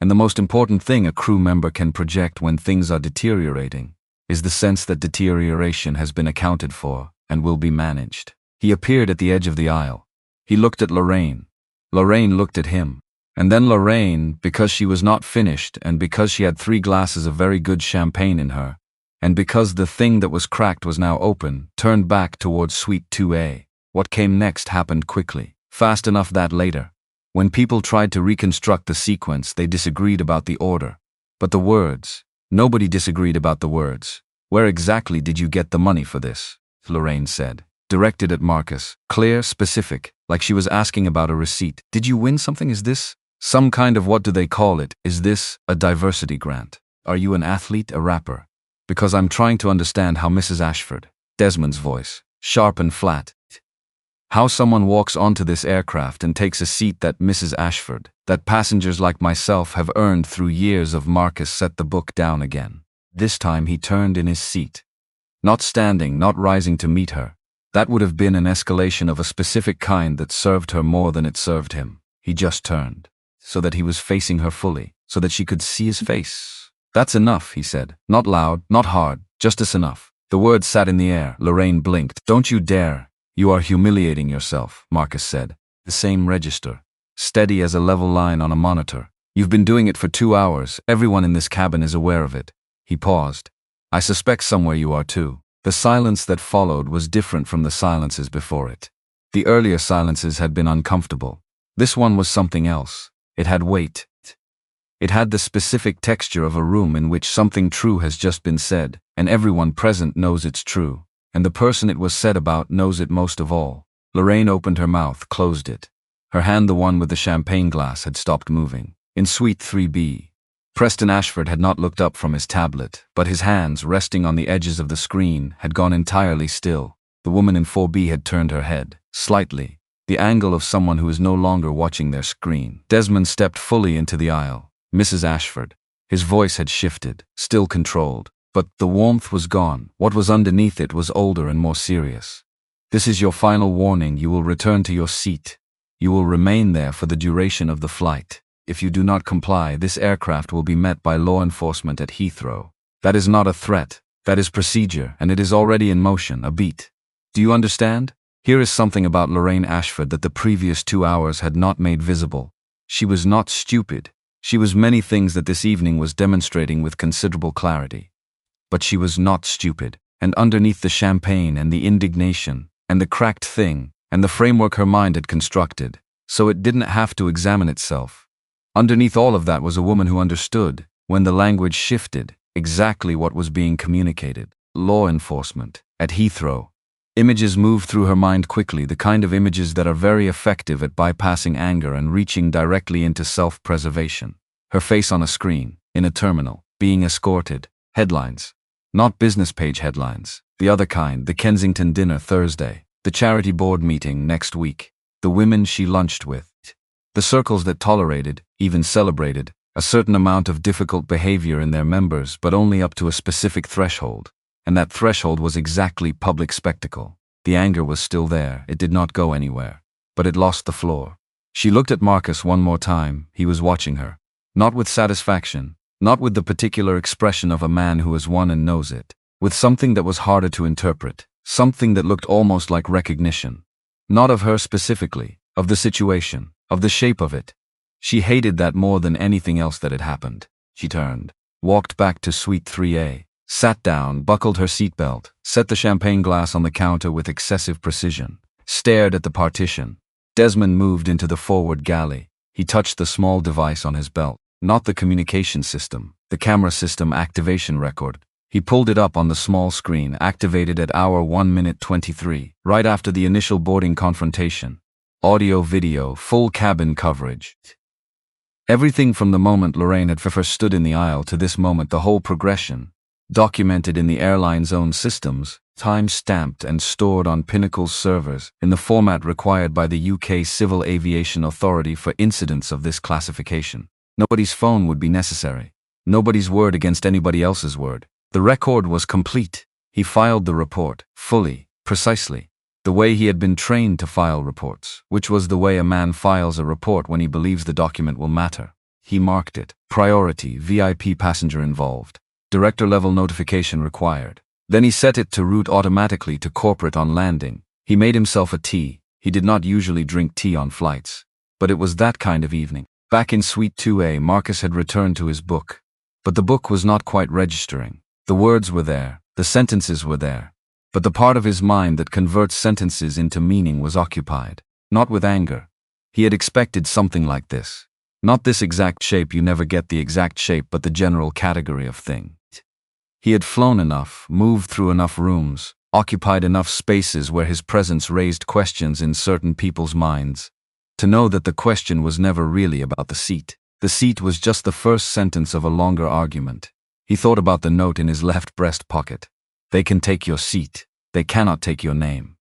And the most important thing a crew member can project when things are deteriorating is the sense that deterioration has been accounted for and will be managed. He appeared at the edge of the aisle. He looked at Lorraine. Lorraine looked at him. And then Lorraine, because she was not finished, and because she had 3 glasses of very good champagne in her, and because the thing that was cracked was now open, turned back towards Suite 2A. What came next happened quickly, fast enough that later. When people tried to reconstruct the sequence, they disagreed about the order. But the words, nobody disagreed about the words. Where exactly did you get the money for this? Lorraine said, directed at Marcus, clear, specific, like she was asking about a receipt. Did you win something? Is this some kind of, what do they call it? Is this a diversity grant? Are you an athlete, a rapper? Because I'm trying to understand how Mrs. Ashford, Desmond's voice, sharp and flat, how someone walks onto this aircraft and takes a seat that Mrs. Ashford, that passengers like myself have earned through years of. Marcus set the book down again. This time he turned in his seat. Not standing, not rising to meet her. That would have been an escalation of a specific kind that served her more than it served him. He just turned, so that he was facing her fully, so that she could see his face. That's enough, he said. Not loud, not hard, just enough. The words sat in the air. Lorraine blinked. Don't you dare. You are humiliating yourself, Marcus said. The same register. Steady as a level line on a monitor. You've been doing it for 2 hours. Everyone in this cabin is aware of it. He paused. I suspect somewhere you are too. The silence that followed was different from the silences before it. The earlier silences had been uncomfortable. This one was something else. It had weight. It had the specific texture of a room in which something true has just been said, and everyone present knows it's true, and the person it was said about knows it most of all. Lorraine opened her mouth, closed it. Her hand, the one with the champagne glass, had stopped moving. In Suite 3B, Preston Ashford had not looked up from his tablet, but his hands, resting on the edges of the screen, had gone entirely still. The woman in 4B had turned her head, slightly, the angle of someone who is no longer watching their screen. Desmond stepped fully into the aisle. Mrs. Ashford. His voice had shifted, still controlled, but the warmth was gone. What was underneath it was older and more serious. This is your final warning. You will return to your seat. You will remain there for the duration of the flight. If you do not comply, this aircraft will be met by law enforcement at Heathrow. That is not a threat. That is procedure, and it is already in motion, a beat. Do you understand? Here is something about Lorraine Ashford that the previous 2 hours had not made visible. She was not stupid. She was many things that this evening was demonstrating with considerable clarity. But she was not stupid, and underneath the champagne and the indignation, and the cracked thing, and the framework her mind had constructed, so it didn't have to examine itself. Underneath all of that was a woman who understood, when the language shifted, exactly what was being communicated. Law enforcement. At Heathrow. Images moved through her mind quickly, the kind of images that are very effective at bypassing anger and reaching directly into self-preservation. Her face on a screen, in a terminal, being escorted. Headlines. Not business page headlines. The other kind, the Kensington dinner Thursday. The charity board meeting next week. The women she lunched with. The circles that tolerated, even celebrated, a certain amount of difficult behavior in their members, but only up to a specific threshold. And that threshold was exactly public spectacle. The anger was still there, it did not go anywhere. But it lost the floor. She looked at Marcus one more time. He was watching her. Not with satisfaction, not with the particular expression of a man who has won and knows it. With something that was harder to interpret, something that looked almost like recognition. Not of her specifically, of the situation, of the shape of it. She hated that more than anything else that had happened. She turned, walked back to Suite 3A. Sat down, buckled her seatbelt, set the champagne glass on the counter with excessive precision, stared at the partition. Desmond moved into the forward galley. He touched the small device on his belt, not the communication system, the camera system activation record. He pulled it up on the small screen, activated at hour 1:23, right after the initial boarding confrontation. Audio, video, full cabin coverage. Everything from the moment Lorraine had first stood in the aisle to this moment, the whole progression. Documented in the airline's own systems, time-stamped and stored on Pinnacle's servers in the format required by the UK Civil Aviation Authority for incidents of this classification. Nobody's phone would be necessary. Nobody's word against anybody else's word. The record was complete. He filed the report, fully, precisely, the way he had been trained to file reports, which was the way a man files a report when he believes the document will matter. He marked it, priority, VIP passenger involved. Director-level notification required. Then he set it to route automatically to corporate on landing. He made himself a tea. He did not usually drink tea on flights. But it was that kind of evening. Back in Suite 2A, Marcus had returned to his book. But the book was not quite registering. The words were there. The sentences were there. But the part of his mind that converts sentences into meaning was occupied. Not with anger. He had expected something like this. Not this exact shape, you never get the exact shape, but the general category of thing. He had flown enough, moved through enough rooms, occupied enough spaces where his presence raised questions in certain people's minds, to know that the question was never really about the seat. The seat was just the first sentence of a longer argument. He thought about the note in his left breast pocket. They can take your seat. They cannot take your name.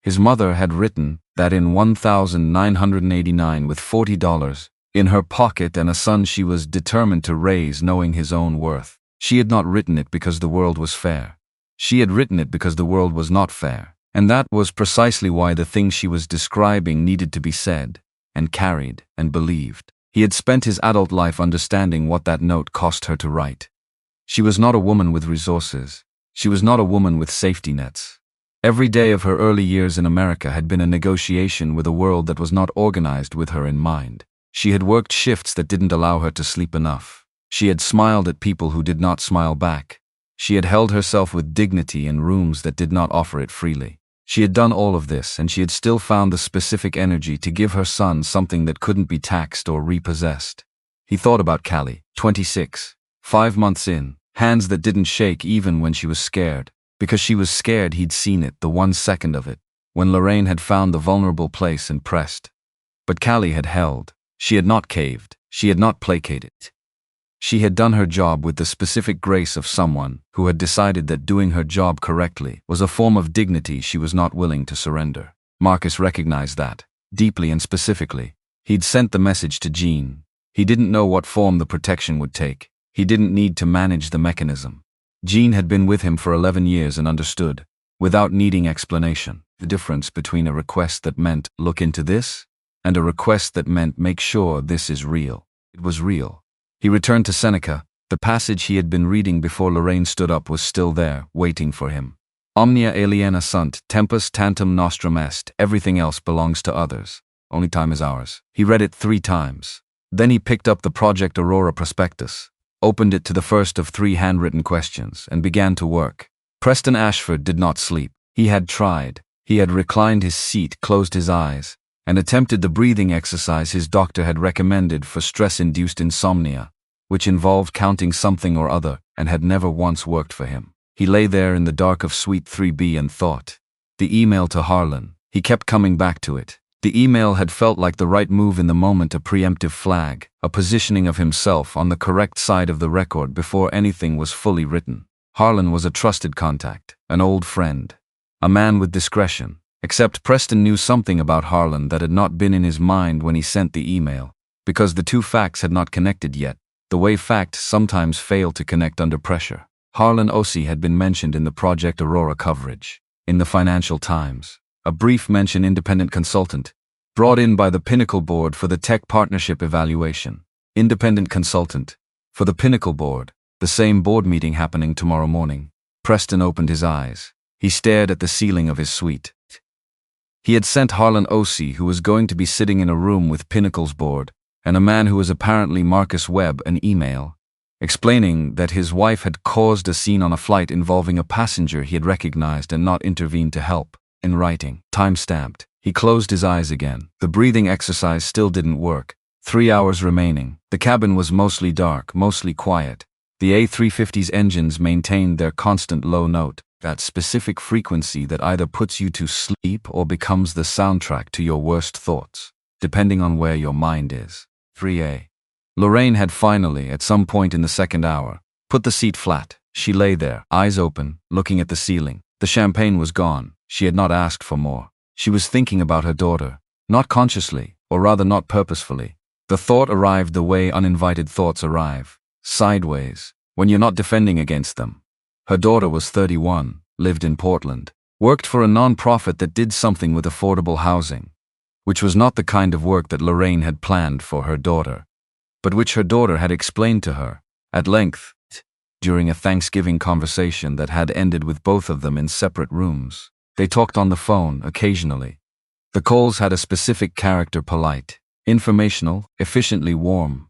His mother had written that in 1989 with $40 in her pocket and a son she was determined to raise knowing his own worth. She had not written it because the world was fair. She had written it because the world was not fair. And that was precisely why the thing she was describing needed to be said, and carried, and believed. He had spent his adult life understanding what that note cost her to write. She was not a woman with resources. She was not a woman with safety nets. Every day of her early years in America had been a negotiation with a world that was not organized with her in mind. She had worked shifts that didn't allow her to sleep enough. She had smiled at people who did not smile back. She had held herself with dignity in rooms that did not offer it freely. She had done all of this, and she had still found the specific energy to give her son something that couldn't be taxed or repossessed. He thought about Callie, 26, 5 months in, hands that didn't shake even when she was scared. Because she was scared, he'd seen it, the 1 second of it, when Lorraine had found the vulnerable place and pressed. But Callie had held. She had not caved. She had not placated. She had done her job with the specific grace of someone who had decided that doing her job correctly was a form of dignity she was not willing to surrender. Marcus recognized that, deeply and specifically. He'd sent the message to Jean. He didn't know what form the protection would take. He didn't need to manage the mechanism. Jean had been with him for 11 years and understood, without needing explanation, the difference between a request that meant, look into this, and a request that meant, make sure this is real. It was real. He returned to Seneca. The passage he had been reading before Lorraine stood up was still there, waiting for him. Omnia aliena sunt, tempus tantum nostrum est, everything else belongs to others. Only time is ours. He read it 3 times. Then he picked up the Project Aurora prospectus, opened it to the first of 3 handwritten questions, and began to work. Preston Ashford did not sleep. He had tried. He had reclined his seat, closed his eyes, and attempted the breathing exercise his doctor had recommended for stress-induced insomnia, which involved counting something or other and had never once worked for him. He lay there in the dark of Suite 3B and thought. The email to Harlan. He kept coming back to it. The email had felt like the right move in the moment, a preemptive flag, a positioning of himself on the correct side of the record before anything was fully written. Harlan was a trusted contact, an old friend, a man with discretion. Except Preston knew something about Harlan that had not been in his mind when he sent the email, because the 2 facts had not connected yet, the way facts sometimes fail to connect under pressure. Harlan Ossie had been mentioned in the Project Aurora coverage, in the Financial Times. A brief mention, independent consultant, brought in by the Pinnacle Board for the Tech Partnership Evaluation. Independent consultant, for the Pinnacle Board, the same board meeting happening tomorrow morning. Preston opened his eyes. He stared at the ceiling of his suite. He had sent Harlan Ossie, who was going to be sitting in a room with Pinnacle's board, and a man who was apparently Marcus Webb, an email, explaining that his wife had caused a scene on a flight involving a passenger he had recognized and not intervened to help. In writing, time-stamped. He closed his eyes again. The breathing exercise still didn't work. 3 hours remaining. The cabin was mostly dark, mostly quiet. The A350's engines maintained their constant low note, that specific frequency that either puts you to sleep or becomes the soundtrack to your worst thoughts, depending on where your mind is. 3A. Lorraine had finally, at some point in the 2nd hour, put the seat flat. She lay there, eyes open, looking at the ceiling. The champagne was gone. She had not asked for more. She was thinking about her daughter, not consciously, or rather not purposefully. The thought arrived the way uninvited thoughts arrive, sideways, when you're not defending against them. Her daughter was 31, lived in Portland, worked for a non-profit that did something with affordable housing, which was not the kind of work that Lorraine had planned for her daughter, but which her daughter had explained to her, at length, during a Thanksgiving conversation that had ended with both of them in separate rooms. They talked on the phone occasionally. The calls had a specific character: polite, informational, efficiently warm,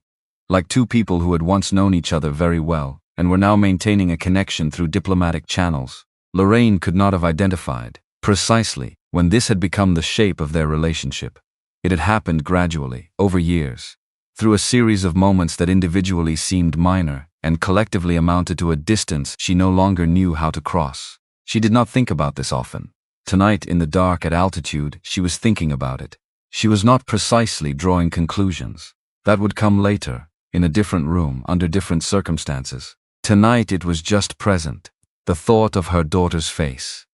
like 2 people who had once known each other very well and were now maintaining a connection through diplomatic channels. Lorraine could not have identified, precisely, when this had become the shape of their relationship. It had happened gradually, over years, through a series of moments that individually seemed minor and collectively amounted to a distance she no longer knew how to cross. She did not think about this often. Tonight, in the dark at altitude, she was thinking about it. She was not precisely drawing conclusions. That would come later, in a different room, under different circumstances. Tonight it was just present. The thought of her daughter's face.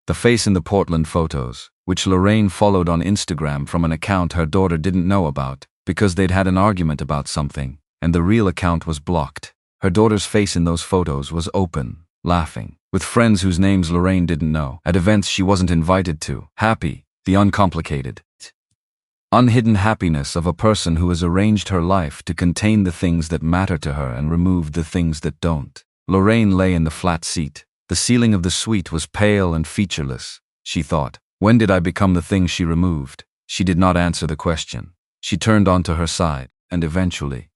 The face in the Portland photos, which Lorraine followed on Instagram from an account her daughter didn't know about, because they'd had an argument about something, and the real account was blocked. Her daughter's face in those photos was open, laughing, with friends whose names Lorraine didn't know, at events she wasn't invited to, happy, the uncomplicated, unhidden happiness of a person who has arranged her life to contain the things that matter to her and removed the things that don't. Lorraine lay in the flat seat. The ceiling of the suite was pale and featureless, she thought. When did I become the thing she removed? She did not answer the question. She turned onto her side, and eventually,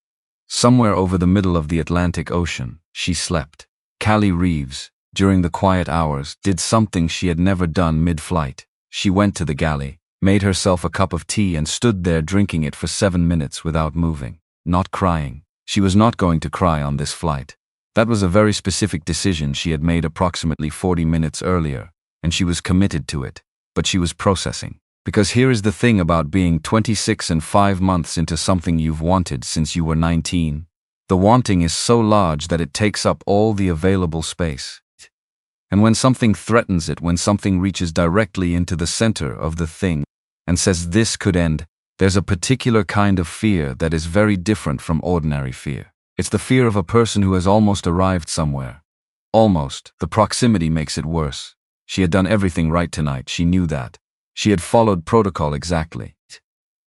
somewhere over the middle of the Atlantic Ocean, she slept. Callie Reeves, during the quiet hours, did something she had never done mid-flight. She went to the galley, made herself a cup of tea and stood there drinking it for 7 minutes without moving. not crying. She was not going to cry on this flight. That was a very specific decision she had made approximately 40 minutes earlier, and she was committed to it. But she was processing. Because here is the thing about being 26 and 5 months into something you've wanted since you were 19. The wanting is so large that it takes up all the available space. And when something threatens it, when something reaches directly into the center of the thing and says this could end, there's a particular kind of fear that is very different from ordinary fear. It's the fear of a person who has almost arrived somewhere. Almost. The proximity makes it worse. She had done everything right tonight, she knew that. She had followed protocol exactly.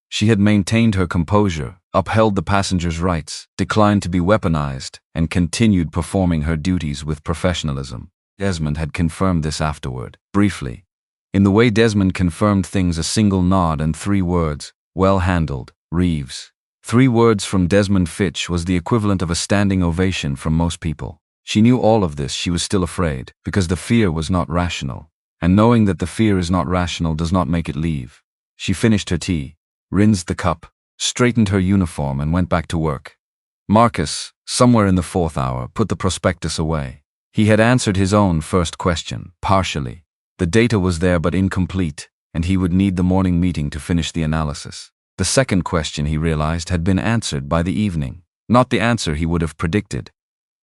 She had maintained her composure, upheld the passengers' rights, declined to be weaponized, and continued performing her duties with professionalism. Desmond had confirmed this afterward, briefly. In the way Desmond confirmed things, a single nod and 3 words, "Well handled, Reeves." 3 words from Desmond Fitch was the equivalent of a standing ovation from most people. She knew all of this, she was still afraid, because the fear was not rational. And knowing that the fear is not rational does not make it leave. She finished her tea, rinsed the cup, straightened her uniform, and went back to work. Marcus, somewhere in the 4th hour, put the prospectus away. He had answered his own first question, partially. The data was there but incomplete, and he would need the morning meeting to finish the analysis. The second question, he realized, had been answered by the evening. Not the answer he would have predicted,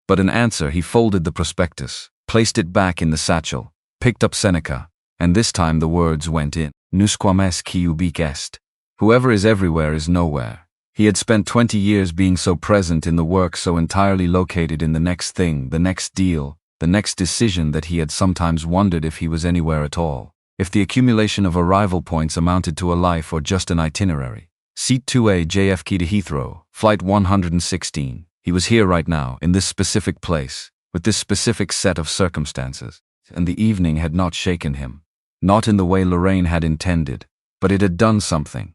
but an answer. He folded the prospectus, placed it back in the satchel, picked up Seneca, and this time the words went in. Nusquames qui ubique est. Whoever is everywhere is nowhere. He had spent 20 years being so present in the work, so entirely located in the next thing, the next deal, the next decision, that he had sometimes wondered if he was anywhere at all. If the accumulation of arrival points amounted to a life or just an itinerary. Seat 2A, JFK to Heathrow, Flight 116. He was here right now, in this specific place, with this specific set of circumstances. And the evening had not shaken him. Not in the way Lorraine had intended, but it had done something.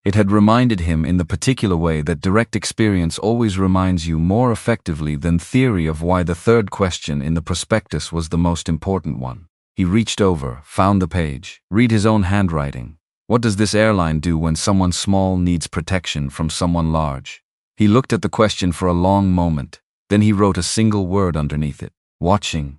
It had reminded him in the particular way that direct experience always reminds you more effectively than theory of why the third question in the prospectus was the most important one. He reached over, found the page, read his own handwriting. What does this airline do when someone small needs protection from someone large? He looked at the question for a long moment, then he wrote a single word underneath it. Watching.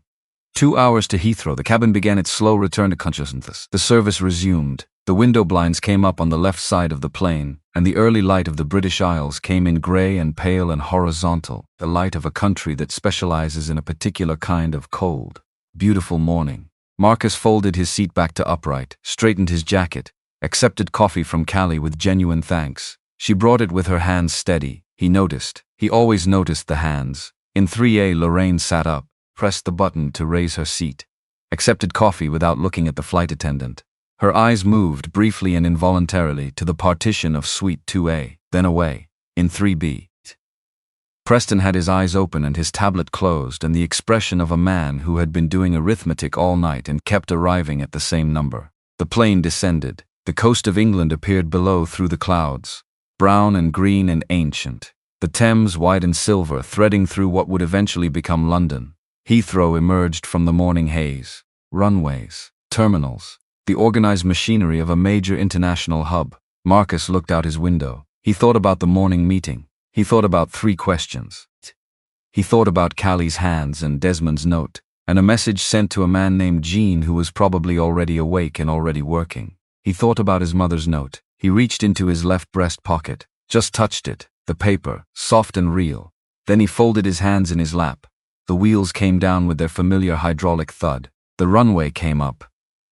2 hours to Heathrow, the cabin began its slow return to consciousness. The service resumed. The window blinds came up on the left side of the plane, and the early light of the British Isles came in gray and pale and horizontal, the light of a country that specializes in a particular kind of cold, beautiful morning. Marcus folded his seat back to upright, straightened his jacket, accepted coffee from Callie with genuine thanks. She brought it with her hands steady. He noticed. He always noticed the hands. In 3A, Lorraine sat up, pressed the button to raise her seat, accepted coffee without looking at the flight attendant. Her eyes moved briefly and involuntarily to the partition of Suite 2A, then away. In 3B. Preston had his eyes open and his tablet closed, and the expression of a man who had been doing arithmetic all night and kept arriving at the same number. The plane descended. The coast of England appeared below through the clouds, brown and green and ancient. The Thames, white and silver, threading through what would eventually become London. Heathrow emerged from the morning haze. Runways, terminals, the organized machinery of a major international hub. Marcus looked out his window. He thought about the morning meeting. He thought about 3 questions. He thought about Callie's hands and Desmond's note, and a message sent to a man named Jean who was probably already awake and already working. He thought about his mother's note. He reached into his left breast pocket, just touched it, the paper, soft and real. Then he folded his hands in his lap. The wheels came down with their familiar hydraulic thud. The runway came up.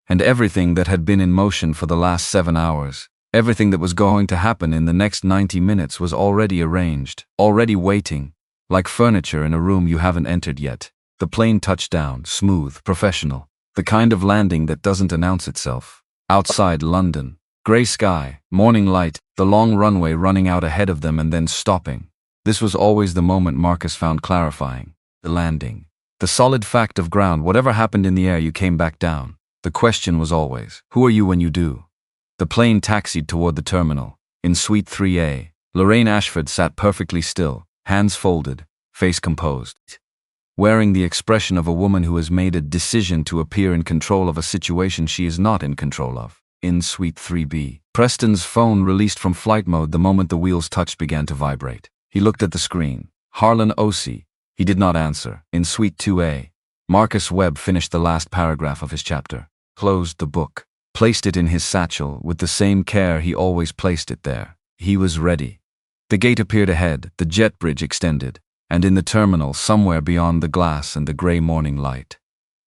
And everything that had been in motion for the last 7 hours, everything that was going to happen in the next 90 minutes was already arranged, already waiting, like furniture in a room you haven't entered yet. The plane touched down, smooth, professional, the kind of landing that doesn't announce itself. Outside London, gray sky, morning light, the long runway running out ahead of them and then stopping. This was always the moment Marcus found clarifying. The landing. The solid fact of ground, whatever happened in the air, you came back down. The question was always, who are you when you do? The plane taxied toward the terminal. In Suite 3A, Lorraine Ashford sat perfectly still, hands folded, face composed. Wearing the expression of a woman who has made a decision to appear in control of a situation she is not in control of. In Suite 3B. Preston's phone released from flight mode the moment the wheels touched began to vibrate. He looked at the screen. Harlan O.C. He did not answer. In Suite 2A. Marcus Webb finished the last paragraph of his chapter, closed the book, placed it in his satchel with the same care he always placed it there. He was ready. The gate appeared ahead, the jet bridge extended, and in the terminal, somewhere beyond the glass and the gray morning light,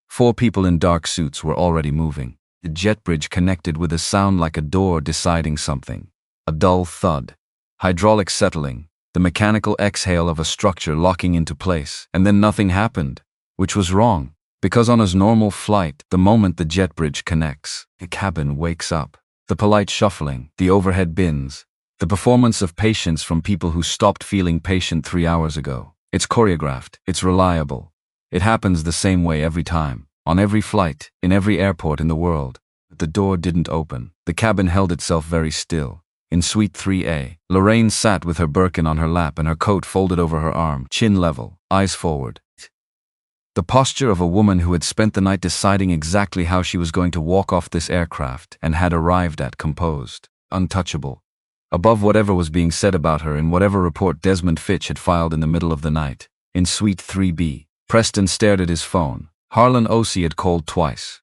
4 people in dark suits were already moving. The jet bridge connected with a sound like a door deciding something. A dull thud. Hydraulics settling. The mechanical exhale of a structure locking into place. And then nothing happened. Which was wrong. Because on his normal flight, the moment the jet bridge connects, the cabin wakes up. The polite shuffling. The overhead bins. The performance of patience from people who stopped feeling patient 3 hours ago. It's choreographed. It's reliable. It happens the same way every time. On every flight, in every airport in the world. The door didn't open. The cabin held itself very still. In Suite 3A, Lorraine sat with her Birkin on her lap and her coat folded over her arm, chin level, eyes forward. The posture of a woman who had spent the night deciding exactly how she was going to walk off this aircraft and had arrived at composed, untouchable, above whatever was being said about her in whatever report Desmond Fitch had filed in the middle of the night. In Suite 3B, Preston stared at his phone. Harlan O.C. had called twice.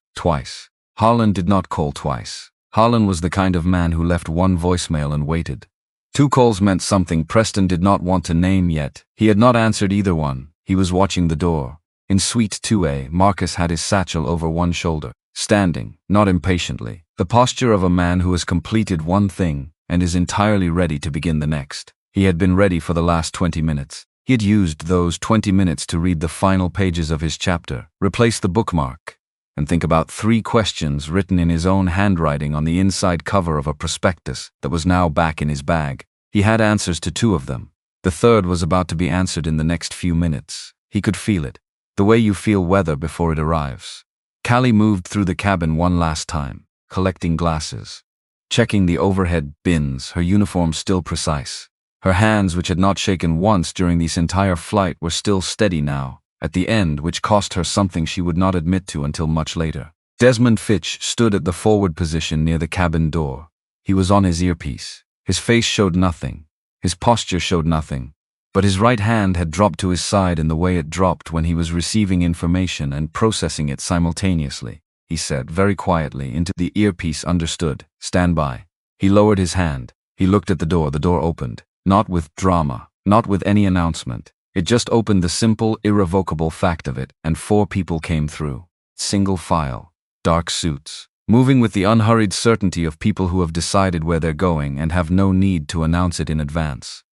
Harlan did not call twice. Harlan was the kind of man who left 1 voicemail and waited. 2 calls meant something Preston did not want to name yet. He had not answered either one. He was watching the door. In Suite 2A, Marcus had his satchel over one shoulder, standing, not impatiently, the posture of a man who has completed one thing and is entirely ready to begin the next. He had been ready for the last 20 minutes. He had used those 20 minutes to read the final pages of his chapter, replace the bookmark, and think about 3 questions written in his own handwriting on the inside cover of a prospectus that was now back in his bag. He had answers to 2 of them. The third was about to be answered in the next few minutes. He could feel it, the way you feel weather before it arrives. Callie moved through the cabin one last time, collecting glasses, checking the overhead bins, her uniform still precise. Her hands, which had not shaken once during this entire flight, were still steady now, at the end, which cost her something she would not admit to until much later. Desmond Fitch stood at the forward position near the cabin door. He was on his earpiece. His face showed nothing. His posture showed nothing. But his right hand had dropped to his side in the way it dropped when he was receiving information and processing it simultaneously. He said very quietly into the earpiece, "Understood. Stand by." He lowered his hand. He looked at the door. The door opened. Not with drama, not with any announcement. It just opened, the simple, irrevocable fact of it, and 4 people came through. Single file. Dark suits. Moving with the unhurried certainty of people who have decided where they're going and have no need to announce it in advance.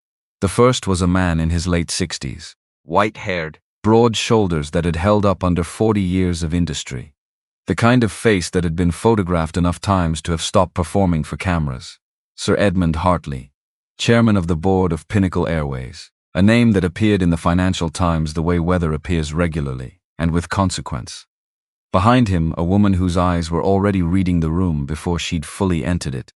The first was a man in his late 60s. White-haired, broad shoulders that had held up under 40 years of industry. The kind of face that had been photographed enough times to have stopped performing for cameras. Sir Edmund Hartley, chairman of the board of Pinnacle Airways, a name that appeared in the Financial Times the way weather appears regularly, and with consequence. Behind him, a woman whose eyes were already reading the room before she'd fully entered it.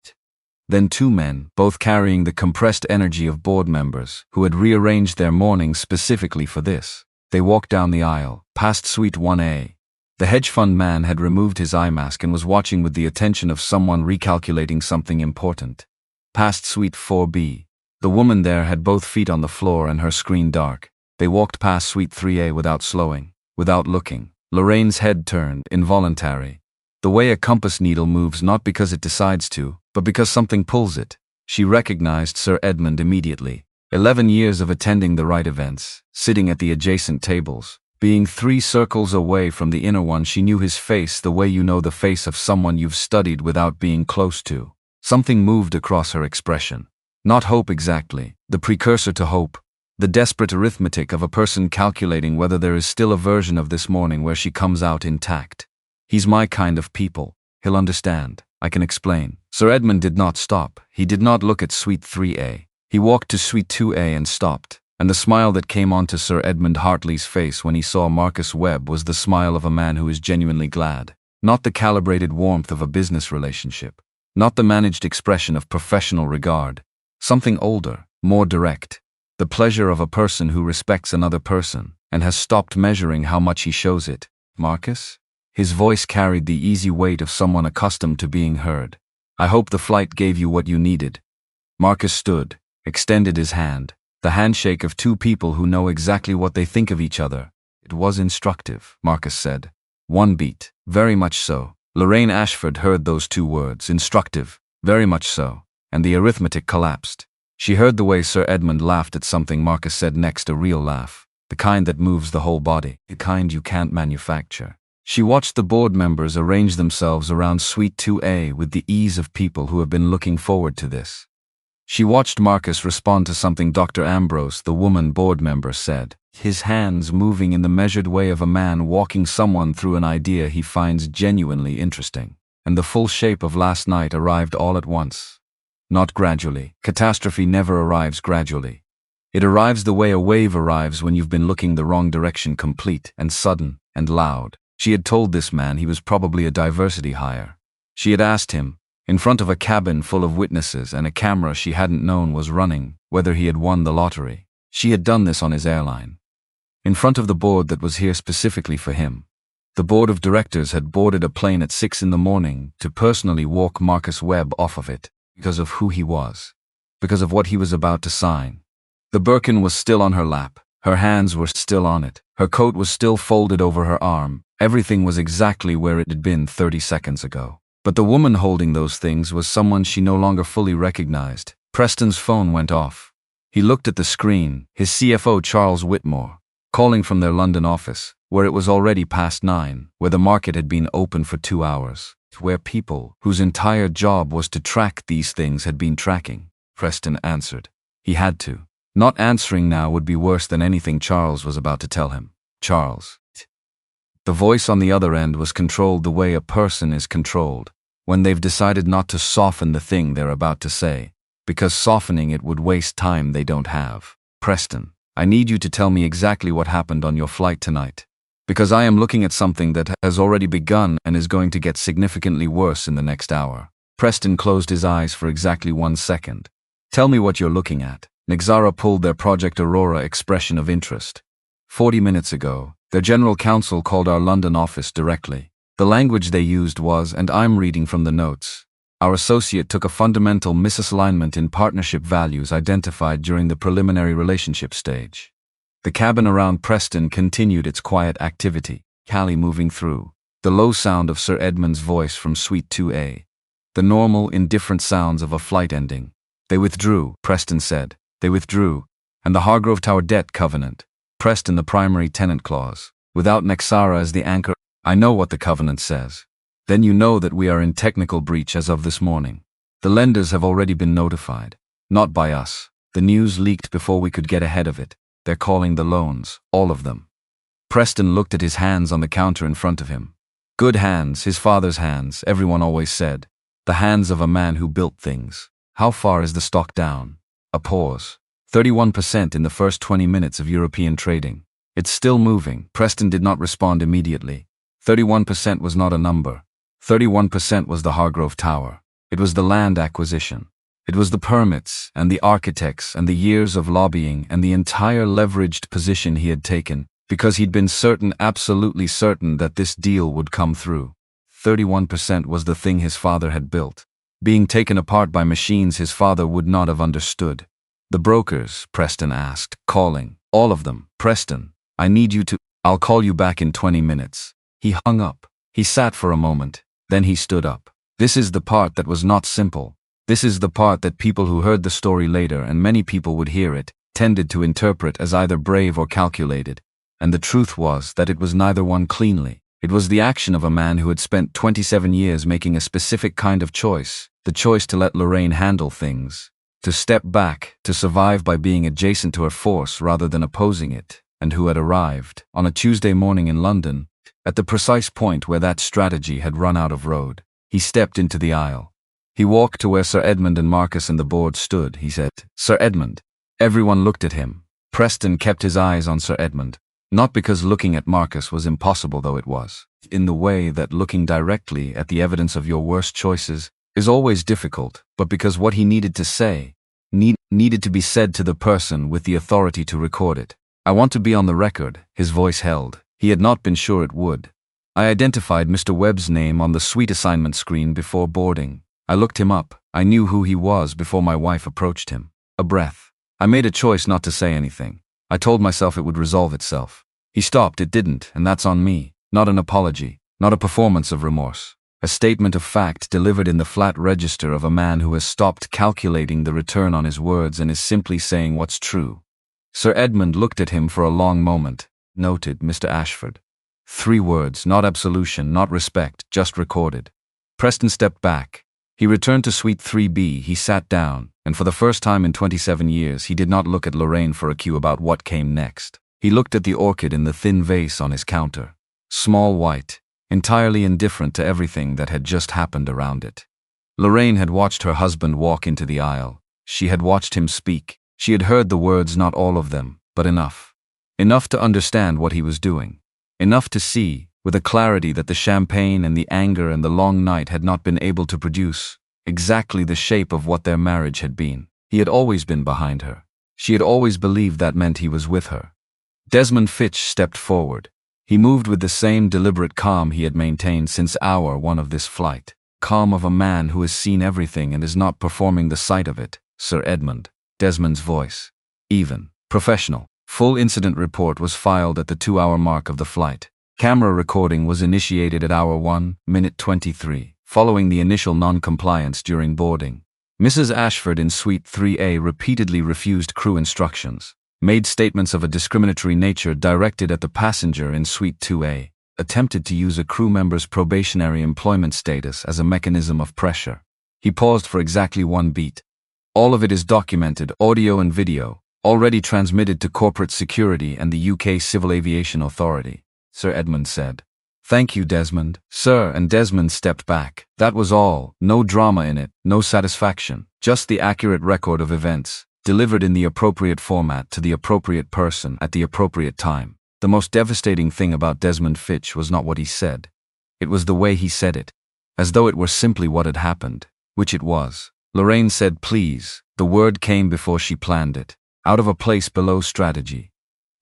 Then 2 men, both carrying the compressed energy of board members, who had rearranged their mornings specifically for this. They walked down the aisle, past Suite 1A. The hedge fund man had removed his eye mask and was watching with the attention of someone recalculating something important. Past Suite 4B. The woman there had both feet on the floor and her screen dark. They walked past Suite 3A without slowing, without looking. Lorraine's head turned, involuntary. The way a compass needle moves not because it decides to, but because something pulls it. She recognized Sir Edmund immediately. 11 years of attending the right events, sitting at the adjacent tables. Being 3 circles away from the inner one, she knew his face the way you know the face of someone you've studied without being close to. Something moved across her expression. Not hope exactly, the precursor to hope. The desperate arithmetic of a person calculating whether there is still a version of this morning where she comes out intact. He's my kind of people. He'll understand. I can explain. Sir Edmund did not stop. He did not look at Suite 3A. He walked to Suite 2A and stopped. And the smile that came onto Sir Edmund Hartley's face when he saw Marcus Webb was the smile of a man who is genuinely glad. Not the calibrated warmth of a business relationship. Not the managed expression of professional regard. Something older, more direct. The pleasure of a person who respects another person and has stopped measuring how much he shows it. Marcus? His voice carried the easy weight of someone accustomed to being heard. I hope the flight gave you what you needed. Marcus stood, extended his hand, the handshake of two people who know exactly what they think of each other. It was instructive, Marcus said. One beat, very much so. Lorraine Ashford heard those two words, instructive, very much so, and the arithmetic collapsed. She heard the way Sir Edmund laughed at something Marcus said next, a real laugh, the kind that moves the whole body, the kind you can't manufacture. She watched the board members arrange themselves around Suite 2A with the ease of people who have been looking forward to this. She watched Marcus respond to something Dr. Ambrose, the woman board member, said, his hands moving in the measured way of a man walking someone through an idea he finds genuinely interesting. And the full shape of last night arrived all at once. Not gradually. Catastrophe never arrives gradually. It arrives the way a wave arrives when you've been looking the wrong direction, complete and sudden and loud. She had told this man he was probably a diversity hire. She had asked him, in front of a cabin full of witnesses and a camera she hadn't known was running, whether he had won the lottery. She had done this on his airline. In front of the board that was here specifically for him. The board of directors had boarded a plane at 6 a.m. to personally walk Marcus Webb off of it, because of who he was, because of what he was about to sign. The Birkin was still on her lap, her hands were still on it, her coat was still folded over her arm, everything was exactly where it had been 30 seconds ago. But the woman holding those things was someone she no longer fully recognized. Preston's phone went off. He looked at the screen, his CFO Charles Whitmore, calling from their London office, where it was already past 9, where the market had been open for 2 hours, where people whose entire job was to track these things had been tracking. Preston answered. He had to. Not answering now would be worse than anything Charles was about to tell him. Charles. The voice on the other end was controlled the way a person is controlled, when they've decided not to soften the thing they're about to say, because softening it would waste time they don't have. Preston, I need you to tell me exactly what happened on your flight tonight. Because I am looking at something that has already begun and is going to get significantly worse in the next hour. Preston closed his eyes for exactly 1 second. Tell me what you're looking at. Nixara pulled their Project Aurora expression of interest. 40 minutes ago, their general counsel called our London office directly. The language they used was, and I'm reading from the notes, our associate took a fundamental misalignment in partnership values identified during the preliminary relationship stage. The cabin around Preston continued its quiet activity, Callie moving through, the low sound of Sir Edmund's voice from Suite 2A, the normal, indifferent sounds of a flight ending. They withdrew, Preston said. They withdrew, and the Hargrove Tower debt covenant, Preston the primary tenant clause, without Nexara as the anchor. I know what the covenant says. Then you know that we are in technical breach as of this morning. The lenders have already been notified. Not by us. The news leaked before we could get ahead of it. They're calling the loans, all of them. Preston looked at his hands on the counter in front of him. Good hands, his father's hands, everyone always said. The hands of a man who built things. How far is the stock down? A pause. 31% in the first 20 minutes of European trading. It's still moving. Preston did not respond immediately. 31% was not a number. 31% was the Hargrove Tower. It was the land acquisition. It was the permits and the architects and the years of lobbying and the entire leveraged position he had taken because he'd been certain, absolutely certain, that this deal would come through. 31% was the thing his father had built, being taken apart by machines his father would not have understood. The brokers, Preston asked, calling. All of them. Preston, I need you to. I'll call you back in 20 minutes. He hung up. He sat for a moment. Then he stood up. This is the part that was not simple. This is the part that people who heard the story later, and many people would hear it, tended to interpret as either brave or calculated. And the truth was that it was neither one cleanly. It was the action of a man who had spent 27 years making a specific kind of choice, the choice to let Lorraine handle things, to step back, to survive by being adjacent to her force rather than opposing it, and who had arrived, on a Tuesday morning in London, at the precise point where that strategy had run out of road. He stepped into the aisle. He walked to where Sir Edmund and Marcus and the board stood. He said, Sir Edmund. Everyone looked at him. Preston kept his eyes on Sir Edmund. Not because looking at Marcus was impossible, though it was, in the way that looking directly at the evidence of your worst choices is always difficult, but because what he needed to say needed to be said to the person with the authority to record it. I want to be on the record, his voice held. He had not been sure it would. I identified Mr. Webb's name on the suite assignment screen before boarding. I looked him up. I knew who he was before my wife approached him. A breath. I made a choice not to say anything. I told myself it would resolve itself. He stopped, it didn't, and that's on me. Not an apology, not a performance of remorse. A statement of fact delivered in the flat register of a man who has stopped calculating the return on his words and is simply saying what's true. Sir Edmund looked at him for a long moment. Noted, Mr. Ashford. 3 words, not absolution, not respect, just recorded. Preston stepped back. He returned to suite 3B, he sat down, and for the first time in 27 years he did not look at Lorraine for a cue about what came next. He looked at the orchid in the thin vase on his counter. Small white, entirely indifferent to everything that had just happened around it. Lorraine had watched her husband walk into the aisle. She had watched him speak. She had heard the words, not all of them, but enough. Enough to understand what he was doing. Enough to see, with a clarity that the champagne and the anger and the long night had not been able to produce, exactly the shape of what their marriage had been. He had always been behind her. She had always believed that meant he was with her. Desmond Fitch stepped forward. He moved with the same deliberate calm he had maintained since hour 1 of this flight. Calm of a man who has seen everything and is not performing the sight of it. Sir Edmund. Desmond's voice. Even. Professional. Full incident report was filed at the 2-hour mark of the flight. Camera recording was initiated at hour 1, minute 23, following the initial non-compliance during boarding. Mrs. Ashford in suite 3A repeatedly refused crew instructions, made statements of a discriminatory nature directed at the passenger in suite 2A, attempted to use a crew member's probationary employment status as a mechanism of pressure. He paused for exactly 1 beat. All of it is documented, audio and video, already transmitted to corporate security and the UK Civil Aviation Authority, Sir Edmund said. Thank you, Desmond. Sir, and Desmond stepped back. That was all. No drama in it, no satisfaction, just the accurate record of events, delivered in the appropriate format to the appropriate person at the appropriate time. The most devastating thing about Desmond Fitch was not what he said. It was the way he said it, as though it were simply what had happened, which it was. Lorraine said please. The word came before she planned it, out of a place below strategy.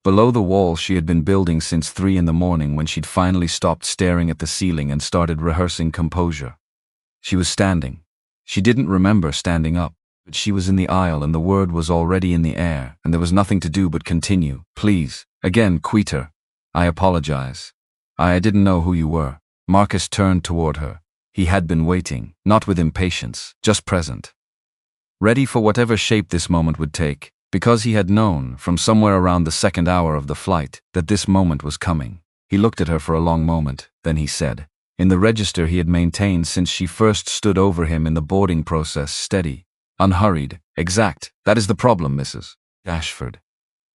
Below the wall she had been building since 3 in the morning when she'd finally stopped staring at the ceiling and started rehearsing composure. She was standing. She didn't remember standing up, but she was in the aisle and the word was already in the air, and there was nothing to do but continue. Please. Again, quieter. I apologize. I didn't know who you were. Marcus turned toward her. He had been waiting, not with impatience, just present. Ready for whatever shape this moment would take, because he had known, from somewhere around the 2nd hour of the flight, that this moment was coming. He looked at her for a long moment, then he said, in the register he had maintained since she first stood over him in the boarding process, steady, unhurried, exact. That is the problem, Mrs. Ashford.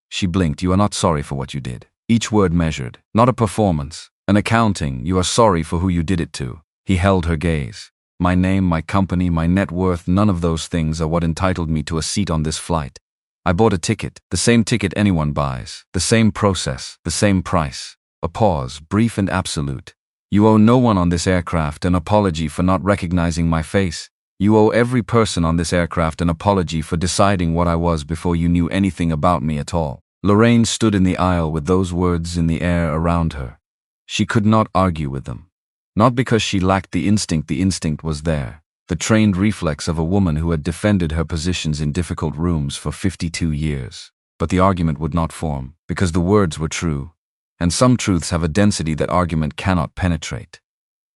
She blinked. You are not sorry for what you did. Each word measured, not a performance, an accounting. You are sorry for who you did it to. He held her gaze. My name, my company, my net worth, none of those things are what entitled me to a seat on this flight. I bought a ticket, the same ticket anyone buys, the same process, the same price. A pause, brief and absolute. You owe no one on this aircraft an apology for not recognizing my face. You owe every person on this aircraft an apology for deciding what I was before you knew anything about me at all. Lorraine stood in the aisle with those words in the air around her. She could not argue with them. Not because she lacked the instinct was there. The trained reflex of a woman who had defended her positions in difficult rooms for 52 years. But the argument would not form, because the words were true. And some truths have a density that argument cannot penetrate.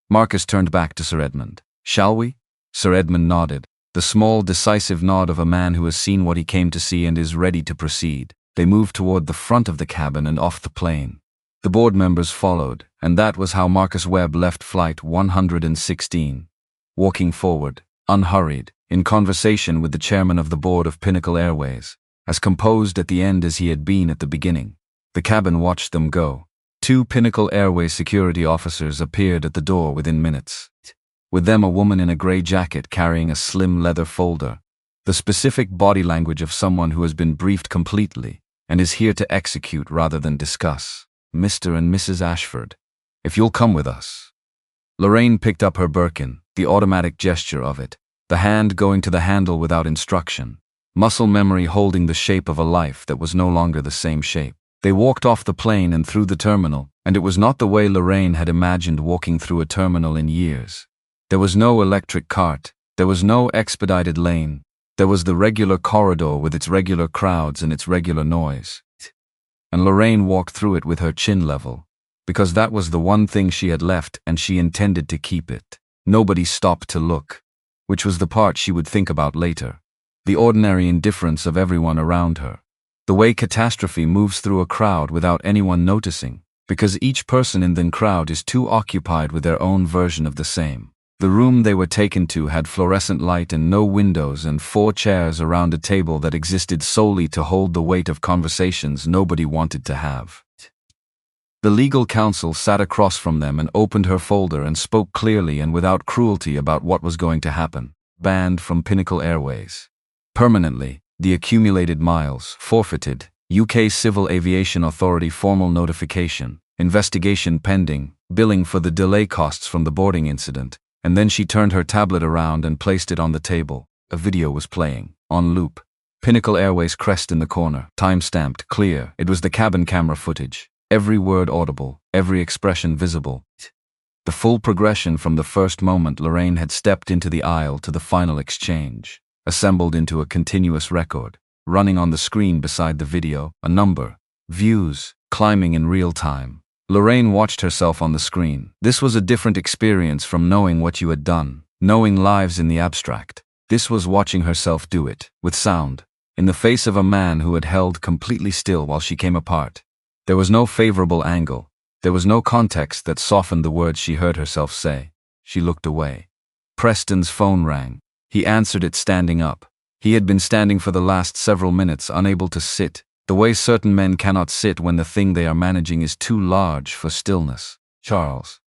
Marcus turned back to Sir Edmund. Shall we? Sir Edmund nodded, the small, decisive nod of a man who has seen what he came to see and is ready to proceed. They moved toward the front of the cabin and off the plane. The board members followed, and that was how Marcus Webb left Flight 116. Walking forward, unhurried, in conversation with the chairman of the board of Pinnacle Airways, as composed at the end as he had been at the beginning. The cabin watched them go. 2 Pinnacle Airways security officers appeared at the door within minutes. With them a woman in a gray jacket carrying a slim leather folder, the specific body language of someone who has been briefed completely and is here to execute rather than discuss. Mr. and Mrs. Ashford, if you'll come with us. Lorraine picked up her Birkin, the automatic gesture of it, the hand going to the handle without instruction, muscle memory holding the shape of a life that was no longer the same shape. They walked off the plane and through the terminal, and it was not the way Lorraine had imagined walking through a terminal in years. There was no electric cart, There was no expedited lane. There was the regular corridor with its regular crowds and its regular noise. And Lorraine walked through it with her chin level, because that was the one thing she had left and she intended to keep it. Nobody stopped to look, which was the part she would think about later. The ordinary indifference of everyone around her. The way catastrophe moves through a crowd without anyone noticing, because each person in the crowd is too occupied with their own version of the same. The room they were taken to had fluorescent light and no windows and 4 chairs around a table that existed solely to hold the weight of conversations nobody wanted to have. The legal counsel sat across from them and opened her folder and spoke clearly and without cruelty about what was going to happen. Banned from Pinnacle Airways. Permanently, the accumulated miles, forfeited, UK Civil Aviation Authority formal notification, investigation pending, billing for the delay costs from the boarding incident, and then she turned her tablet around and placed it on the table. A video was playing, on loop. Pinnacle Airways crest in the corner, time-stamped, clear. It was the cabin camera footage. Every word audible, every expression visible. The full progression from the first moment Lorraine had stepped into the aisle to the final exchange, assembled into a continuous record, running on the screen beside the video, a number, views, climbing in real time. Lorraine watched herself on the screen. This was a different experience from knowing what you had done, knowing lives in the abstract. This was watching herself do it, with sound, in the face of a man who had held completely still while she came apart. There was no favorable angle. There was no context that softened the words she heard herself say. She looked away. Preston's phone rang. He answered it standing up. He had been standing for the last several minutes, unable to sit, the way certain men cannot sit when the thing they are managing is too large for stillness. Charles.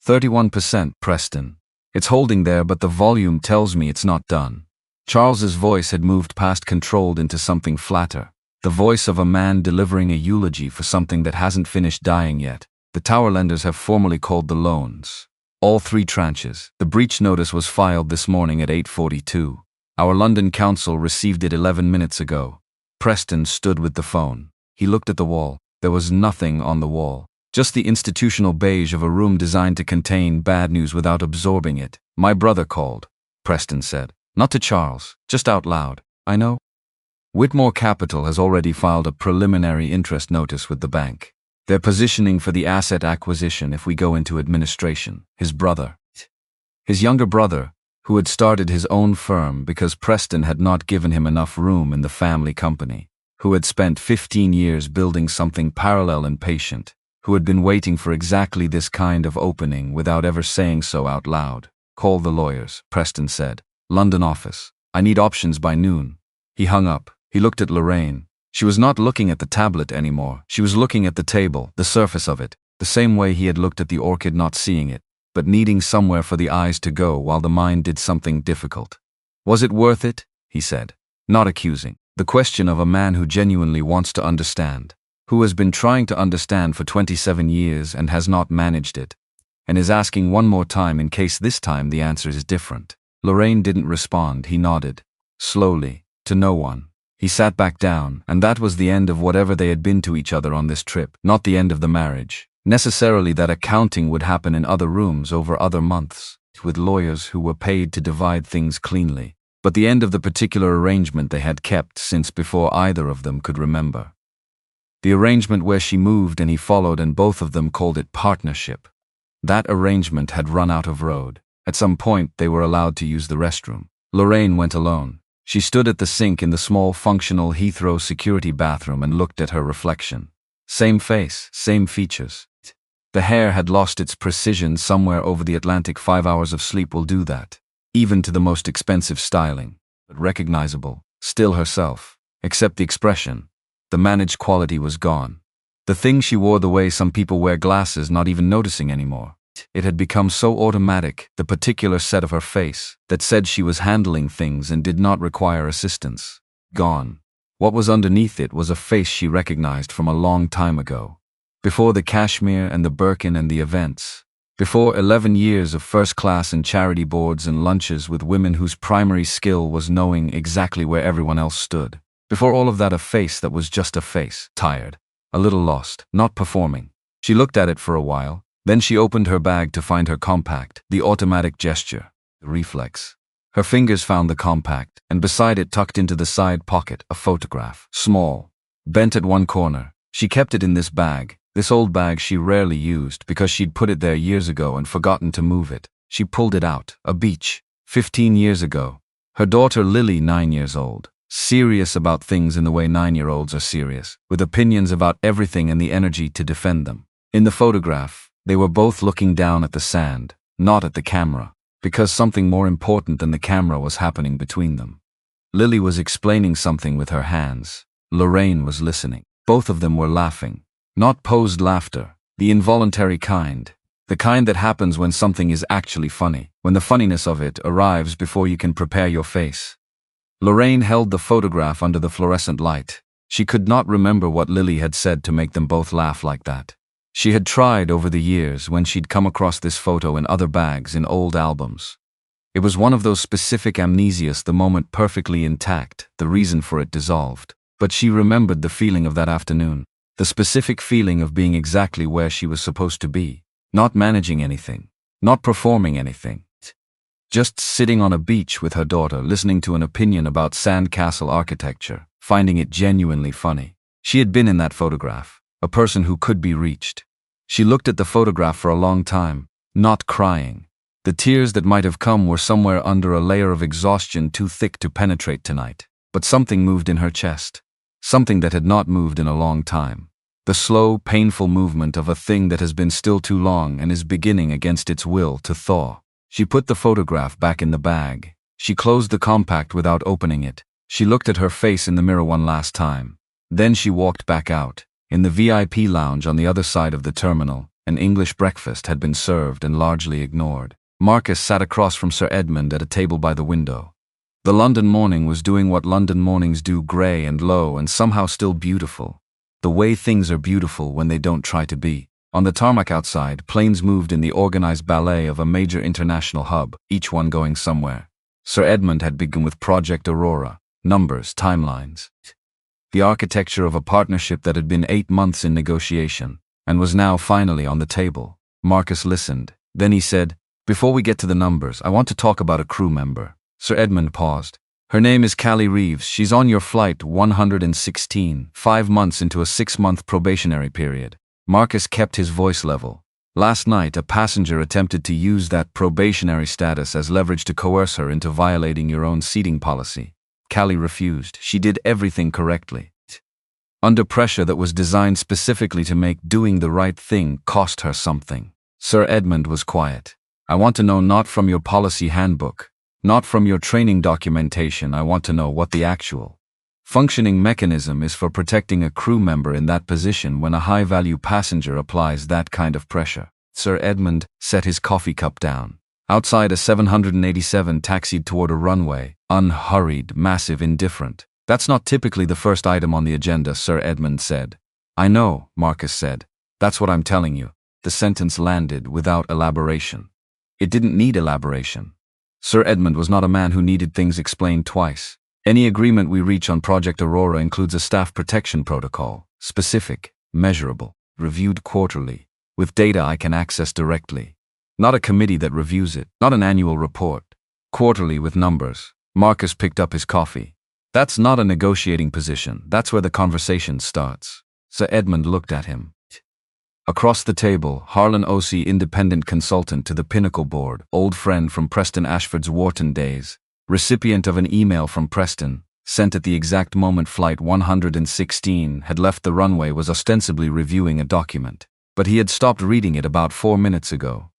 31%, Preston. It's holding there, but the volume tells me it's not done. Charles's voice had moved past controlled into something flatter. The voice of a man delivering a eulogy for something that hasn't finished dying yet. The tower lenders have formally called the loans. All 3 tranches. The breach notice was filed this morning at 8:42. Our London counsel received it 11 minutes ago. Preston stood with the phone. He looked at the wall. There was nothing on the wall. Just the institutional beige of a room designed to contain bad news without absorbing it. My brother called, Preston said. Not to Charles, just out loud. I know. Whitmore Capital has already filed a preliminary interest notice with the bank. They're positioning for the asset acquisition if we go into administration. His brother. His younger brother, who had started his own firm because Preston had not given him enough room in the family company, who had spent 15 years building something parallel and patient, who had been waiting for exactly this kind of opening without ever saying so out loud. Call the lawyers, Preston said. London office. I need options by noon. He hung up. He looked at Lorraine. She was not looking at the tablet anymore. She was looking at the table, the surface of it, the same way he had looked at the orchid, not seeing it, but needing somewhere for the eyes to go while the mind did something difficult. Was it worth it? He said, not accusing. The question of a man who genuinely wants to understand, who has been trying to understand for 27 years and has not managed it, and is asking one more time in case this time the answer is different. Lorraine didn't respond. He nodded, slowly, to no one. He sat back down, and that was the end of whatever they had been to each other on this trip, not the end of the marriage. Necessarily that accounting would happen in other rooms over other months, with lawyers who were paid to divide things cleanly, but the end of the particular arrangement they had kept since before either of them could remember. The arrangement where she moved and he followed, and both of them called it partnership. That arrangement had run out of road. At some point they were allowed to use the restroom. Lorraine went alone. She stood at the sink in the small functional Heathrow security bathroom and looked at her reflection. Same face, same features. The hair had lost its precision somewhere over the Atlantic. 5 hours of sleep will do that, even to the most expensive styling. But recognizable, still herself, except the expression. The managed quality was gone. The thing she wore the way some people wear glasses, not even noticing anymore. It had become so automatic, the particular set of her face, that said she was handling things and did not require assistance. Gone. What was underneath it was a face she recognized from a long time ago. Before the cashmere and the Birkin and the events. Before 11 years of first class and charity boards and lunches with women whose primary skill was knowing exactly where everyone else stood. Before all of that, a face that was just a face, tired, a little lost, not performing. She looked at it for a while. Then she opened her bag to find her compact, the automatic gesture, the reflex. Her fingers found the compact, and beside it, tucked into the side pocket, a photograph. Small, bent at one corner. She kept it in this bag, this old bag she rarely used because she'd put it there years ago and forgotten to move it. She pulled it out. A beach. 15 years ago. Her daughter Lily, 9 years old. Serious about things in the way 9-year-olds are serious, with opinions about everything and the energy to defend them. In the photograph, they were both looking down at the sand, not at the camera, because something more important than the camera was happening between them. Lily was explaining something with her hands. Lorraine was listening. Both of them were laughing. Not posed laughter, the involuntary kind. The kind that happens when something is actually funny, when the funniness of it arrives before you can prepare your face. Lorraine held the photograph under the fluorescent light. She could not remember what Lily had said to make them both laugh like that. She had tried over the years when she'd come across this photo in other bags in old albums. It was one of those specific amnesias, the moment perfectly intact, the reason for it dissolved. But she remembered the feeling of that afternoon, the specific feeling of being exactly where she was supposed to be, not managing anything, not performing anything. Just sitting on a beach with her daughter, listening to an opinion about sandcastle architecture, finding it genuinely funny. She had been in that photograph, a person who could be reached. She looked at the photograph for a long time, not crying. The tears that might have come were somewhere under a layer of exhaustion too thick to penetrate tonight. But something moved in her chest. Something that had not moved in a long time. The slow, painful movement of a thing that has been still too long and is beginning against its will to thaw. She put the photograph back in the bag. She closed the compact without opening it. She looked at her face in the mirror one last time. Then she walked back out. In the VIP lounge on the other side of the terminal, an English breakfast had been served and largely ignored. Marcus sat across from Sir Edmund at a table by the window. The London morning was doing what London mornings do, grey and low and somehow still beautiful. The way things are beautiful when they don't try to be. On the tarmac outside, planes moved in the organized ballet of a major international hub, each one going somewhere. Sir Edmund had begun with Project Aurora, numbers, timelines. The architecture of a partnership that had been 8 months in negotiation, and was now finally on the table. Marcus listened. Then he said, "Before we get to the numbers, I want to talk about a crew member." Sir Edmund paused. "Her name is Callie Reeves. She's on your flight 116, 5 months into a 6-month probationary period." Marcus kept his voice level. "Last night, a passenger attempted to use that probationary status as leverage to coerce her into violating your own seating policy. Callie refused. She did everything correctly. Under pressure that was designed specifically to make doing the right thing cost her something." Sir Edmund was quiet. "I want to know not from your policy handbook, not from your training documentation. I want to know what the actual functioning mechanism is for protecting a crew member in that position when a high-value passenger applies that kind of pressure." Sir Edmund set his coffee cup down. Outside, a 787 taxied toward a runway, unhurried, massive, indifferent. "That's not typically the first item on the agenda," Sir Edmund said. "I know," Marcus said. "That's what I'm telling you." The sentence landed without elaboration. It didn't need elaboration. Sir Edmund was not a man who needed things explained twice. "Any agreement we reach on Project Aurora includes a staff protection protocol, specific, measurable, reviewed quarterly, with data I can access directly. Not a committee that reviews it, not an annual report. Quarterly with numbers." Marcus picked up his coffee. "That's not a negotiating position. That's where the conversation starts." Sir Edmund looked at him. Across the table, Harlan Osei, independent consultant to the Pinnacle Board, old friend from Preston Ashford's Wharton days, recipient of an email from Preston, sent at the exact moment Flight 116 had left the runway, was ostensibly reviewing a document. But he had stopped reading it about 4 minutes ago.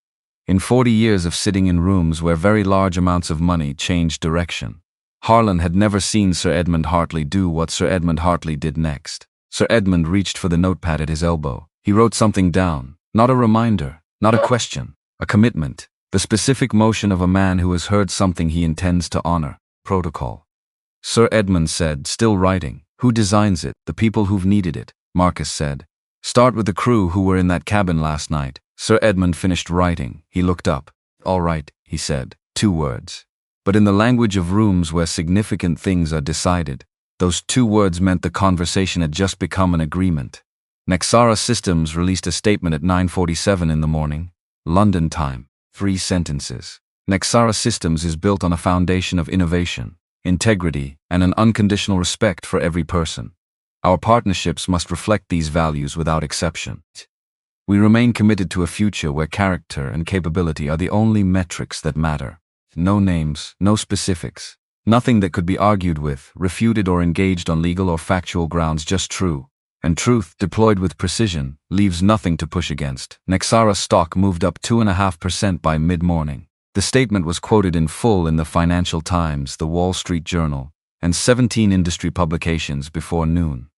In 40 years of sitting in rooms where very large amounts of money changed direction, Harlan had never seen Sir Edmund Hartley do what Sir Edmund Hartley did next. Sir Edmund reached for the notepad at his elbow. He wrote something down, not a reminder, not a question, a commitment, the specific motion of a man who has heard something he intends to honor. Protocol. Sir Edmund said, still writing. "Who designs it? The people who've needed it," Marcus said. "Start with the crew who were in that cabin last night." Sir Edmund finished writing. He looked up. "All right," he said. 2 words. But in the language of rooms where significant things are decided, those 2 words meant the conversation had just become an agreement. Nexara Systems released a statement at 9:47 in the morning, London time. 3 sentences. Nexara Systems is built on a foundation of innovation, integrity, and an unconditional respect for every person. Our partnerships must reflect these values without exception. We remain committed to a future where character and capability are the only metrics that matter. No names, no specifics. Nothing that could be argued with, refuted, or engaged on legal or factual grounds, just true. And truth, deployed with precision, leaves nothing to push against. Nexara stock moved up 2.5% by mid-morning. The statement was quoted in full in the Financial Times, the Wall Street Journal, and 17 industry publications before noon.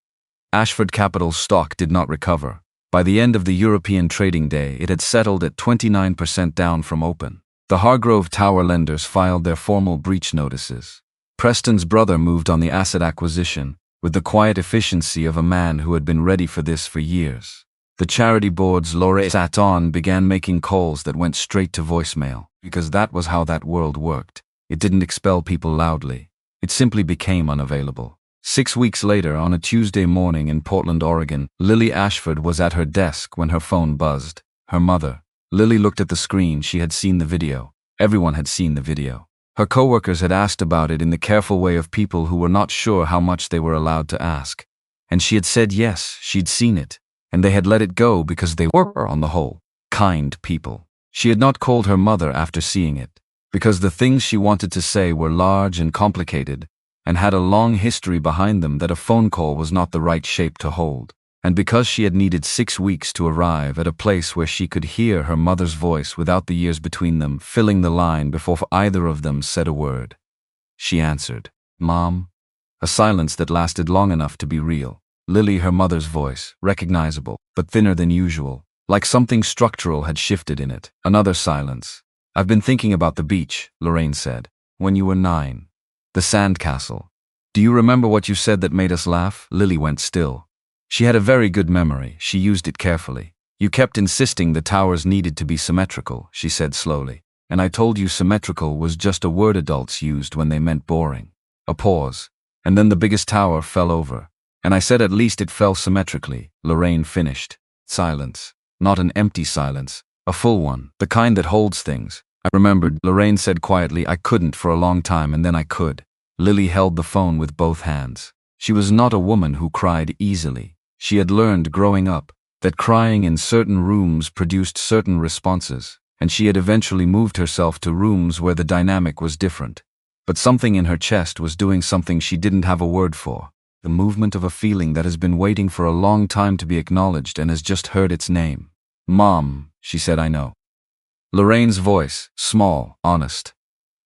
Ashford Capital's stock did not recover. By the end of the European trading day, it had settled at 29% down from open. The Hargrove Tower lenders filed their formal breach notices. Preston's brother moved on the asset acquisition, with the quiet efficiency of a man who had been ready for this for years. The charity board's Laura sat on began making calls that went straight to voicemail, because that was how that world worked. It didn't expel people loudly. It simply became unavailable. 6 weeks later, on a Tuesday morning in Portland, Oregon, Lily Ashford was at her desk when her phone buzzed. Her mother. Lily looked at the screen. She had seen the video. Everyone had seen the video. Her coworkers had asked about it in the careful way of people who were not sure how much they were allowed to ask. And she had said yes, she'd seen it, and they had let it go because they were, on the whole, kind people. She had not called her mother after seeing it, because the things she wanted to say were large and complicated, and had a long history behind them that a phone call was not the right shape to hold. And because she had needed 6 weeks to arrive at a place where she could hear her mother's voice without the years between them filling the line before either of them said a word. She answered, "Mom?" A silence that lasted long enough to be real. Lily, her mother's voice, recognizable, but thinner than usual, like something structural had shifted in it. Another silence. "I've been thinking about the beach," Lorraine said. "When you were 9. The sandcastle. Do you remember what you said that made us laugh?" Lily went still. She had a very good memory. She used it carefully. "You kept insisting the towers needed to be symmetrical," she said slowly. "And I told you symmetrical was just a word adults used when they meant boring." A pause. "And then the biggest tower fell over. And I said at least it fell symmetrically," Lorraine finished. Silence. Not an empty silence. A full one. The kind that holds things. "I remembered," Lorraine said quietly. "I couldn't for a long time, and then I could." Lily held the phone with both hands. She was not a woman who cried easily. She had learned growing up that crying in certain rooms produced certain responses, and she had eventually moved herself to rooms where the dynamic was different. But something in her chest was doing something she didn't have a word for. The movement of a feeling that has been waiting for a long time to be acknowledged and has just heard its name. "Mom," she said, "I know." Lorraine's voice, small, honest.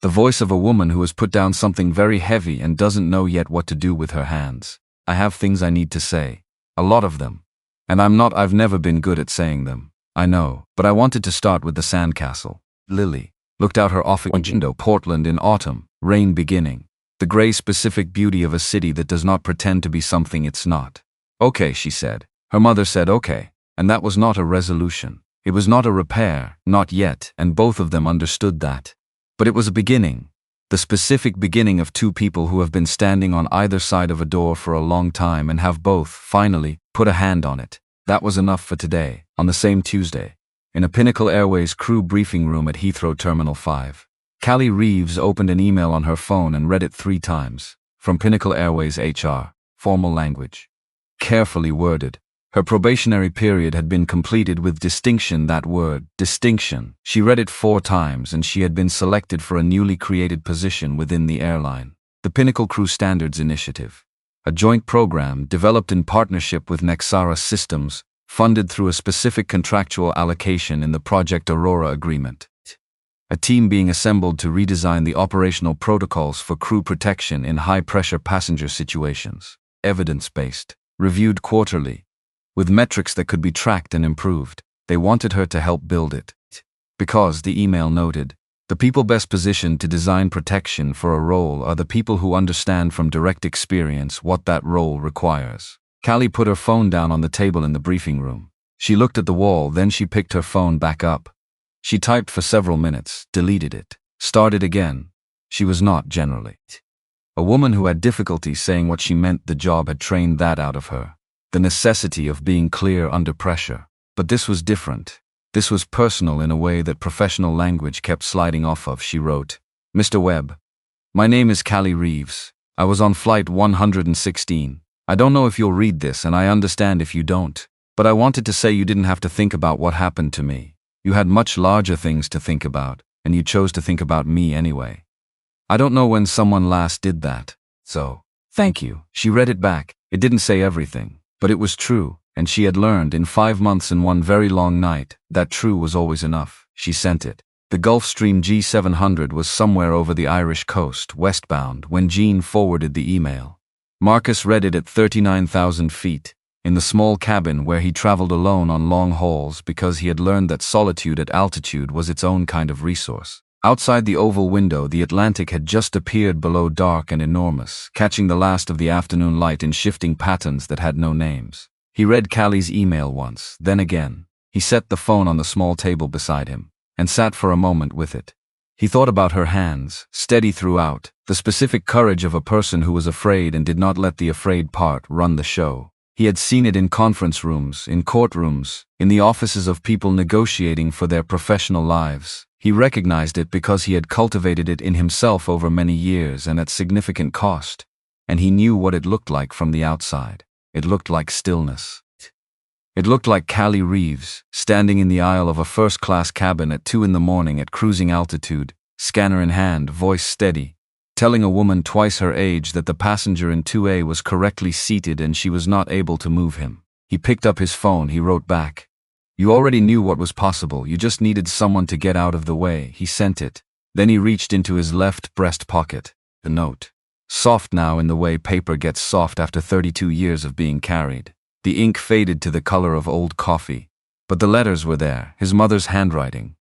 The voice of a woman who has put down something very heavy and doesn't know yet what to do with her hands. "I have things I need to say. A lot of them. And I've never been good at saying them. I know, but I wanted to start with the sandcastle." Lily looked out her office window. Portland in autumn, rain beginning. The gray specific beauty of a city that does not pretend to be something it's not. "Okay," she said. Her mother said okay, and that was not a resolution. It was not a repair, not yet, and both of them understood that. But it was a beginning. The specific beginning of two people who have been standing on either side of a door for a long time and have both, finally, put a hand on it. That was enough for today, on the same Tuesday, in a Pinnacle Airways crew briefing room at Heathrow Terminal 5. Callie Reeves opened an email on her phone and read it 3 times. From Pinnacle Airways HR, formal language. Carefully worded. Her probationary period had been completed with distinction. That word, distinction. She read it 4 times and she had been selected for a newly created position within the airline. The Pinnacle Crew Standards Initiative. A joint program developed in partnership with Nexara Systems, funded through a specific contractual allocation in the Project Aurora agreement. A team being assembled to redesign the operational protocols for crew protection in high-pressure passenger situations. Evidence-based. Reviewed quarterly. With metrics that could be tracked and improved. They wanted her to help build it. Because, the email noted, the people best positioned to design protection for a role are the people who understand from direct experience what that role requires. Callie put her phone down on the table in the briefing room. She looked at the wall, then she picked her phone back up. She typed for several minutes, deleted it, started again. She was not generally. A woman who had difficulty saying what she meant. The job had trained that out of her. The necessity of being clear under pressure. But this was different. This was personal in a way that professional language kept sliding off of. She wrote, Mr. Webb, my name is Callie Reeves. I was on flight 116. I don't know if you'll read this, and I understand if you don't. But I wanted to say you didn't have to think about what happened to me. You had much larger things to think about, and you chose to think about me anyway. I don't know when someone last did that. So, thank you. She read it back. It didn't say everything, but it was true, and she had learned in 5 months and one very long night that true was always enough. She sent it. The Gulfstream G700 was somewhere over the Irish coast, westbound, when Jean forwarded the email. Marcus read it at 39,000 feet, in the small cabin where he traveled alone on long hauls because he had learned that solitude at altitude was its own kind of resource. Outside the oval window, the Atlantic had just appeared below, dark and enormous, catching the last of the afternoon light in shifting patterns that had no names. He read Callie's email once, then again. He set the phone on the small table beside him, and sat for a moment with it. He thought about her hands, steady throughout, the specific courage of a person who was afraid and did not let the afraid part run the show. He had seen it in conference rooms, in courtrooms, in the offices of people negotiating for their professional lives. He recognized it because he had cultivated it in himself over many years and at significant cost. And he knew what it looked like from the outside. It looked like stillness. It looked like Callie Reeves, standing in the aisle of a first-class cabin at 2 a.m. at cruising altitude, scanner in hand, voice steady, telling a woman twice her age that the passenger in 2A was correctly seated and she was not able to move him. He picked up his phone. He wrote back, "You already knew what was possible. You just needed someone to get out of the way." He sent it. Then he reached into his left breast pocket. The note. Soft now in the way paper gets soft after 32 years of being carried. The ink faded to the color of old coffee. But the letters were there, his mother's handwriting,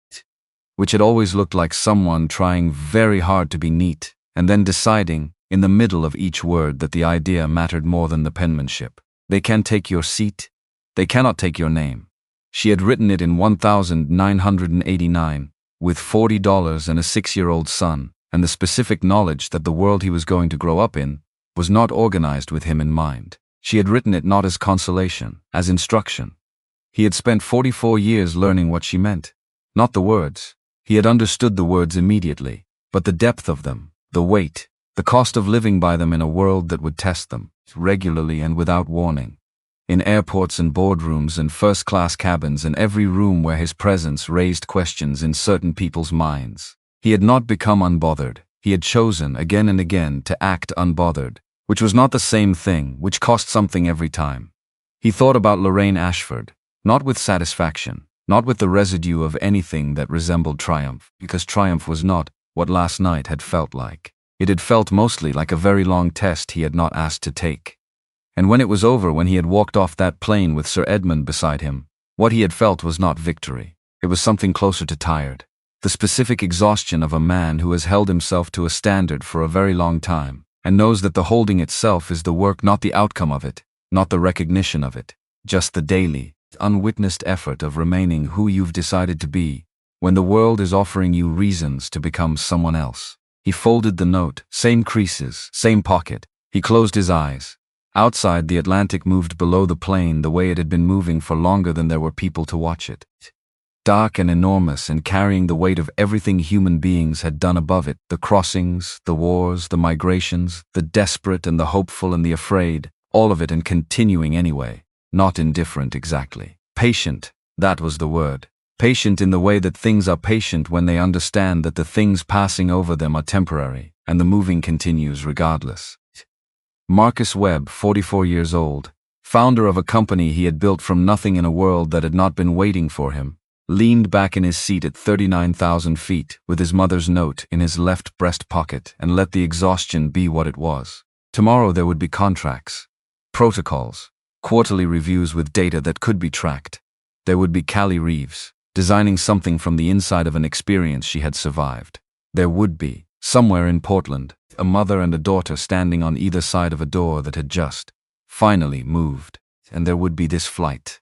which had always looked like someone trying very hard to be neat, and then deciding, in the middle of each word, that the idea mattered more than the penmanship. They can take your seat. They cannot take your name. She had written it in 1989, with $40 and a 6-year-old son, and the specific knowledge that the world he was going to grow up in was not organized with him in mind. She had written it not as consolation, as instruction. He had spent 44 years learning what she meant. Not the words. He had understood the words immediately, but the depth of them, the weight, the cost of living by them in a world that would test them, regularly and without warning. In airports and boardrooms and first-class cabins, and every room where his presence raised questions in certain people's minds. He had not become unbothered. He had chosen, again and again, to act unbothered, which was not the same thing, which cost something every time. He thought about Lorraine Ashford, not with satisfaction, not with the residue of anything that resembled triumph, because triumph was not what last night had felt like. It had felt mostly like a very long test he had not asked to take. And when it was over, when he had walked off that plane with Sir Edmund beside him, what he had felt was not victory. It was something closer to tired. The specific exhaustion of a man who has held himself to a standard for a very long time, and knows that the holding itself is the work, not the outcome of it, not the recognition of it, just the daily, unwitnessed effort of remaining who you've decided to be, when the world is offering you reasons to become someone else. He folded the note, same creases, same pocket. He closed his eyes. Outside, the Atlantic moved below the plane the way it had been moving for longer than there were people to watch it. Dark and enormous, and carrying the weight of everything human beings had done above it, the crossings, the wars, the migrations, the desperate and the hopeful and the afraid, all of it, and continuing anyway, not indifferent exactly. Patient, that was the word. Patient in the way that things are patient when they understand that the things passing over them are temporary, and the moving continues regardless. Marcus Webb, 44 years old, founder of a company he had built from nothing in a world that had not been waiting for him, leaned back in his seat at 39,000 feet with his mother's note in his left breast pocket and let the exhaustion be what it was. Tomorrow there would be contracts, protocols, quarterly reviews with data that could be tracked. There would be Callie Reeves, designing something from the inside of an experience she had survived. There would be, somewhere in Portland, a mother and a daughter standing on either side of a door that had just, finally moved. And there would be this flight.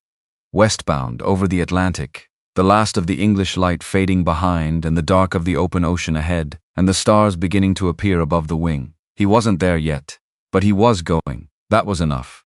Westbound, over the Atlantic, the last of the English light fading behind and the dark of the open ocean ahead, and the stars beginning to appear above the wing. He wasn't there yet, but he was going. That was enough.